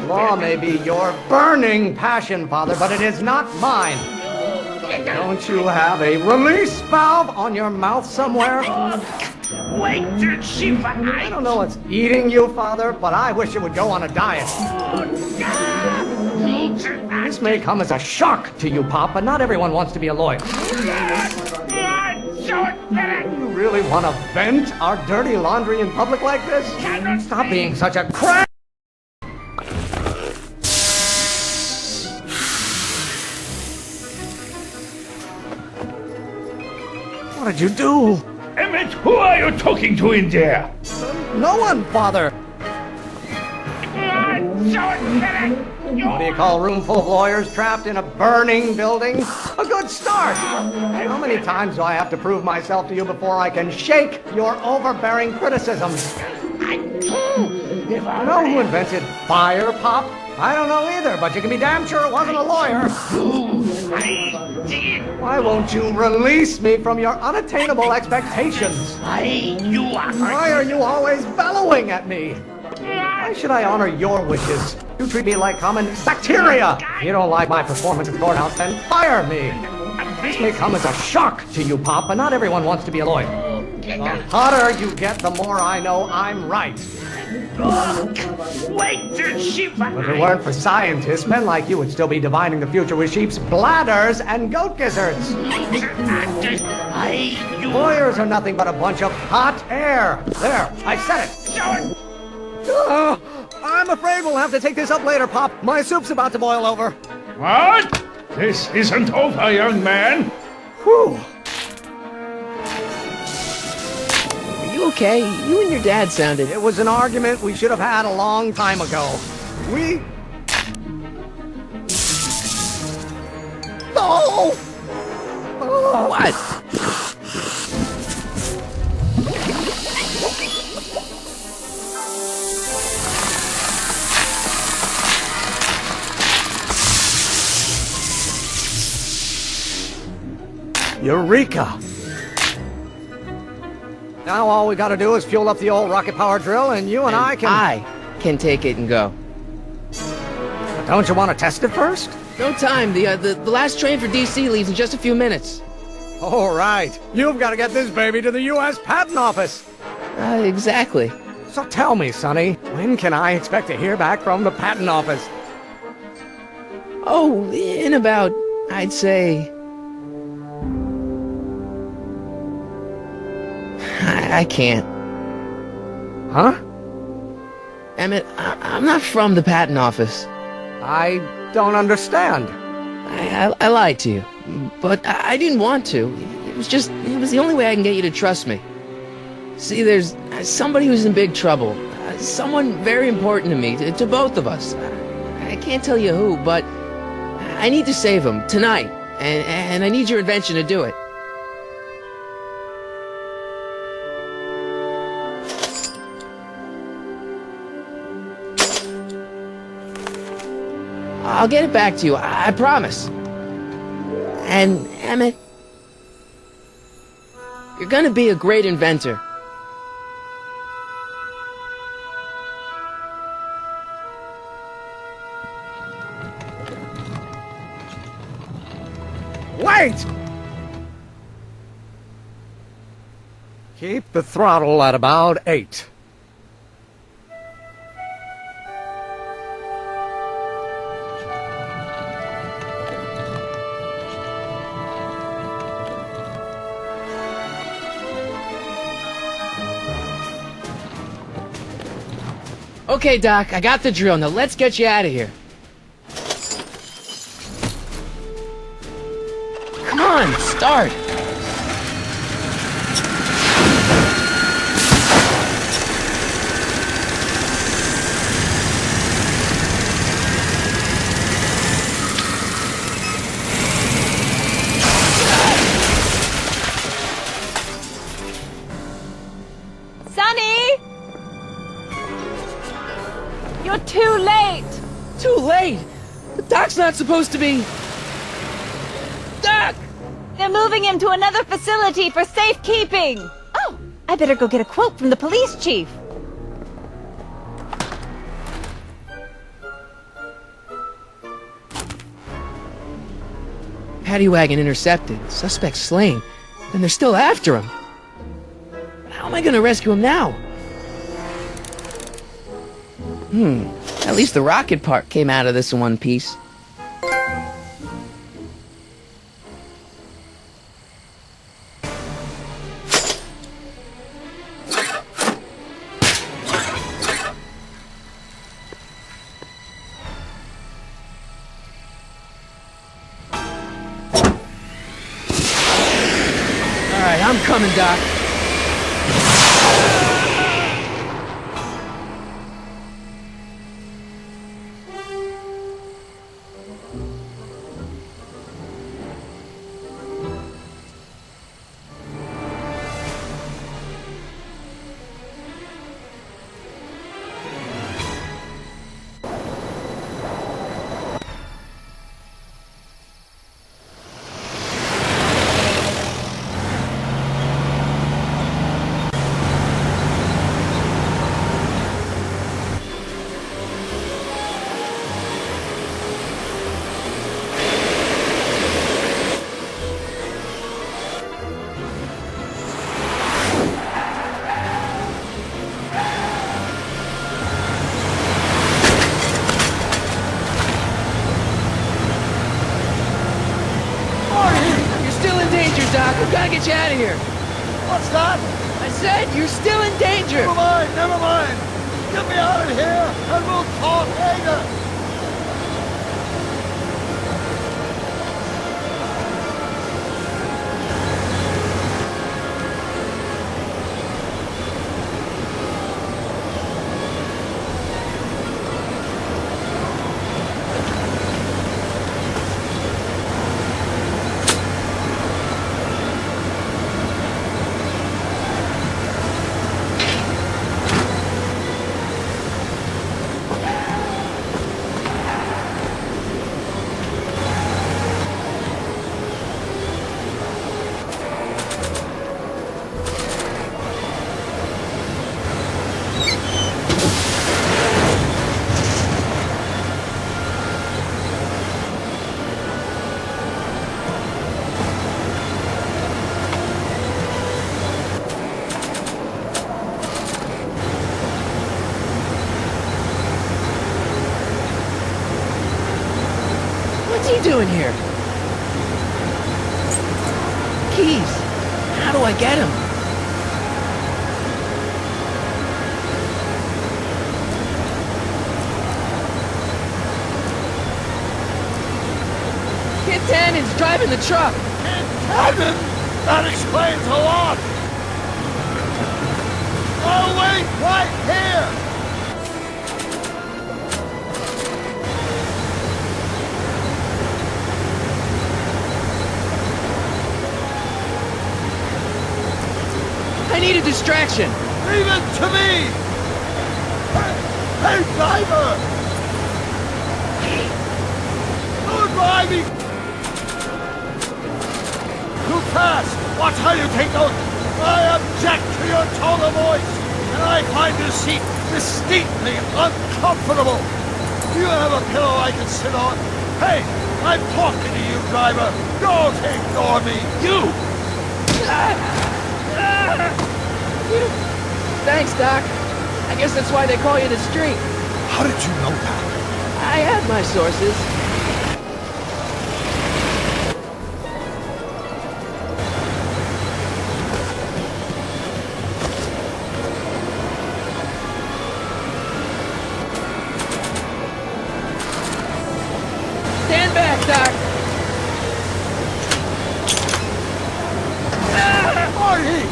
Law may be your burning passion, Father, but it is not mine. Don't you have a release valve on your mouth somewhere? Wait till she... I don't know what's eating you, Father, but I wish you would go on a diet. This may come as a shock to you, Pop, but not everyone wants to be a lawyer. You really want to vent our dirty laundry in public like this? Stop being such a crap! What did you do? Emmett, who are you talking to in there? No one, Father! What do you call a room full of lawyers trapped in a burning building? A good start! How many times do I have to prove myself to you before I can shake your overbearing criticisms? You know who invented fire, Pop? I don't know either, but you can be damn sure it wasn't a lawyer. Why won't you release me from your unattainable expectations? Why are you always bellowing at me? Why should I honor your wishes? You treat me like common bacteria. You don't like my performance at the courthouse, then fire me. This may come as a shock to you, Pop, but not everyone wants to be a lawyer. The hotter you get, the more I know I'm right. Wait till she... If it weren't for scientists, men like you would still be divining the future with sheep's bladders and goat gizzards. Lawyers are nothing but a bunch of hot air. There, I said it. I'm afraid we'll have to take this up later, Pop. My soup's about to boil over. What? This isn't over, young man. Whew. Are you okay? You and your dad sounded... It was an argument we should have had a long time ago. We... No! Oh. What? Eureka! Now all we gotta do is fuel up the old rocket power drill and you and I can take it and go. But don't you want to test it first? No time. The last train for DC leaves in just a few minutes. All right. You've got to get this baby to the U.S. Patent Office. Exactly. So tell me, Sonny, when can I expect to hear back from the patent office? Oh, in about, I'd say... I can't. Huh? Emmett, I'm not from the patent office. I don't understand. I lied to you, but I didn't want to. It was the only way I can get you to trust me. See, there's somebody who's in big trouble. Someone very important to me, to both of us. I can't tell you who, but I need to save him tonight, and I need your invention to do it. I'll get it back to you, I promise. And, Emmett, you're gonna be a great inventor. Wait! Keep the throttle at about 8. Okay, Doc, I got the drill. Now let's get you out of here. Come on, start. Sonny! You're too late! Too late? The Doc's not supposed to be... Doc! They're moving him to another facility for safekeeping! Oh, I better go get a quote from the police chief. Paddy wagon intercepted. Suspect slain. And they're still after him. How am I gonna rescue him now? At least the rocket part came out of this in one piece. Alright, I'm coming, Doc. Doc, I've gotta get you out of here. What's that? I said you're still in danger. Never mind, never mind. Get me out of here, and we'll talk later. he doing here? Keys. How do I get him? Kid Tannen's driving the truck. Tannen! That explains a lot! Oh, wait! Right here! I need a distraction. Leave it to me! Hey, driver! Good driving! Too fast! Watch how you take those! I object to your tone of voice! And I find this seat distinctly uncomfortable! Do you have a pillow I can sit on? Hey, I'm talking to you, driver! Don't ignore me! You! Thanks, Doc. I guess that's why they call you the Street. How did you know that? I had my sources. Stand back, Doc. Marty!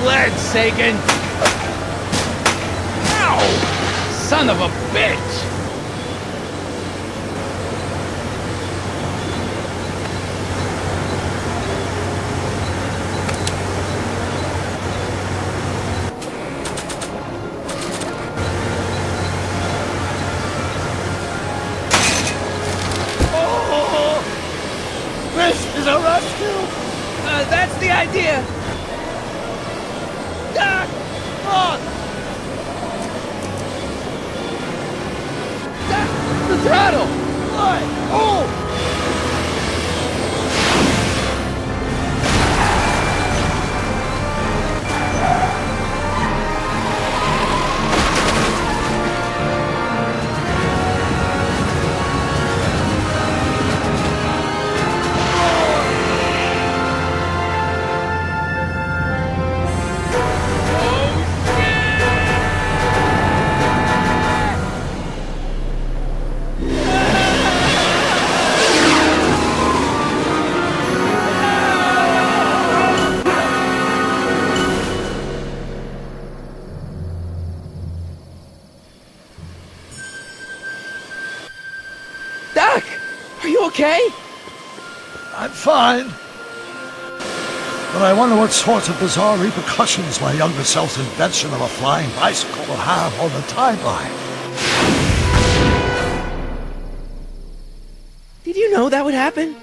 Lead, Sagan! Ow! Son of a bitch! Oh! This is a rescue! That's the idea. Doc! On! Doc! The throttle! Why? Oh! Doc! Are you okay? I'm fine. But I wonder what sorts of bizarre repercussions my younger self's invention of a flying bicycle will have on the timeline. Did you know that would happen?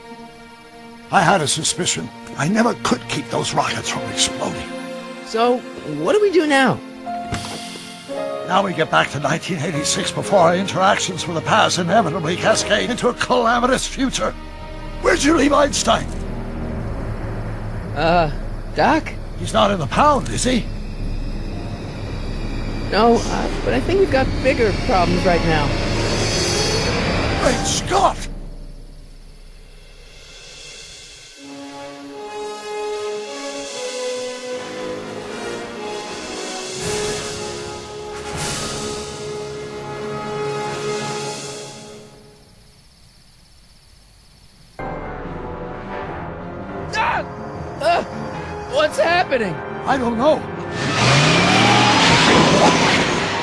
I had a suspicion. I never could keep those rockets from exploding. So, what do we do now? Now we get back to 1986 before our interactions with the past inevitably cascade into a calamitous future. Where'd you leave Einstein? Doc? He's not in the pound, is he? No, but I think we've got bigger problems right now. Great Scott! What's happening? I don't know.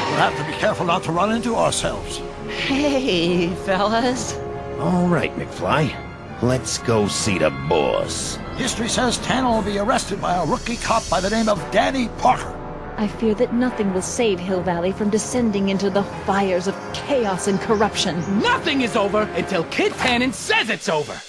We'll have to be careful not to run into ourselves. Hey, fellas. All right, McFly. Let's go see the boss. History says Tannen will be arrested by a rookie cop by the name of Danny Parker. I fear that nothing will save Hill Valley from descending into the fires of chaos and corruption. Nothing is over until Kid Tannen says it's over!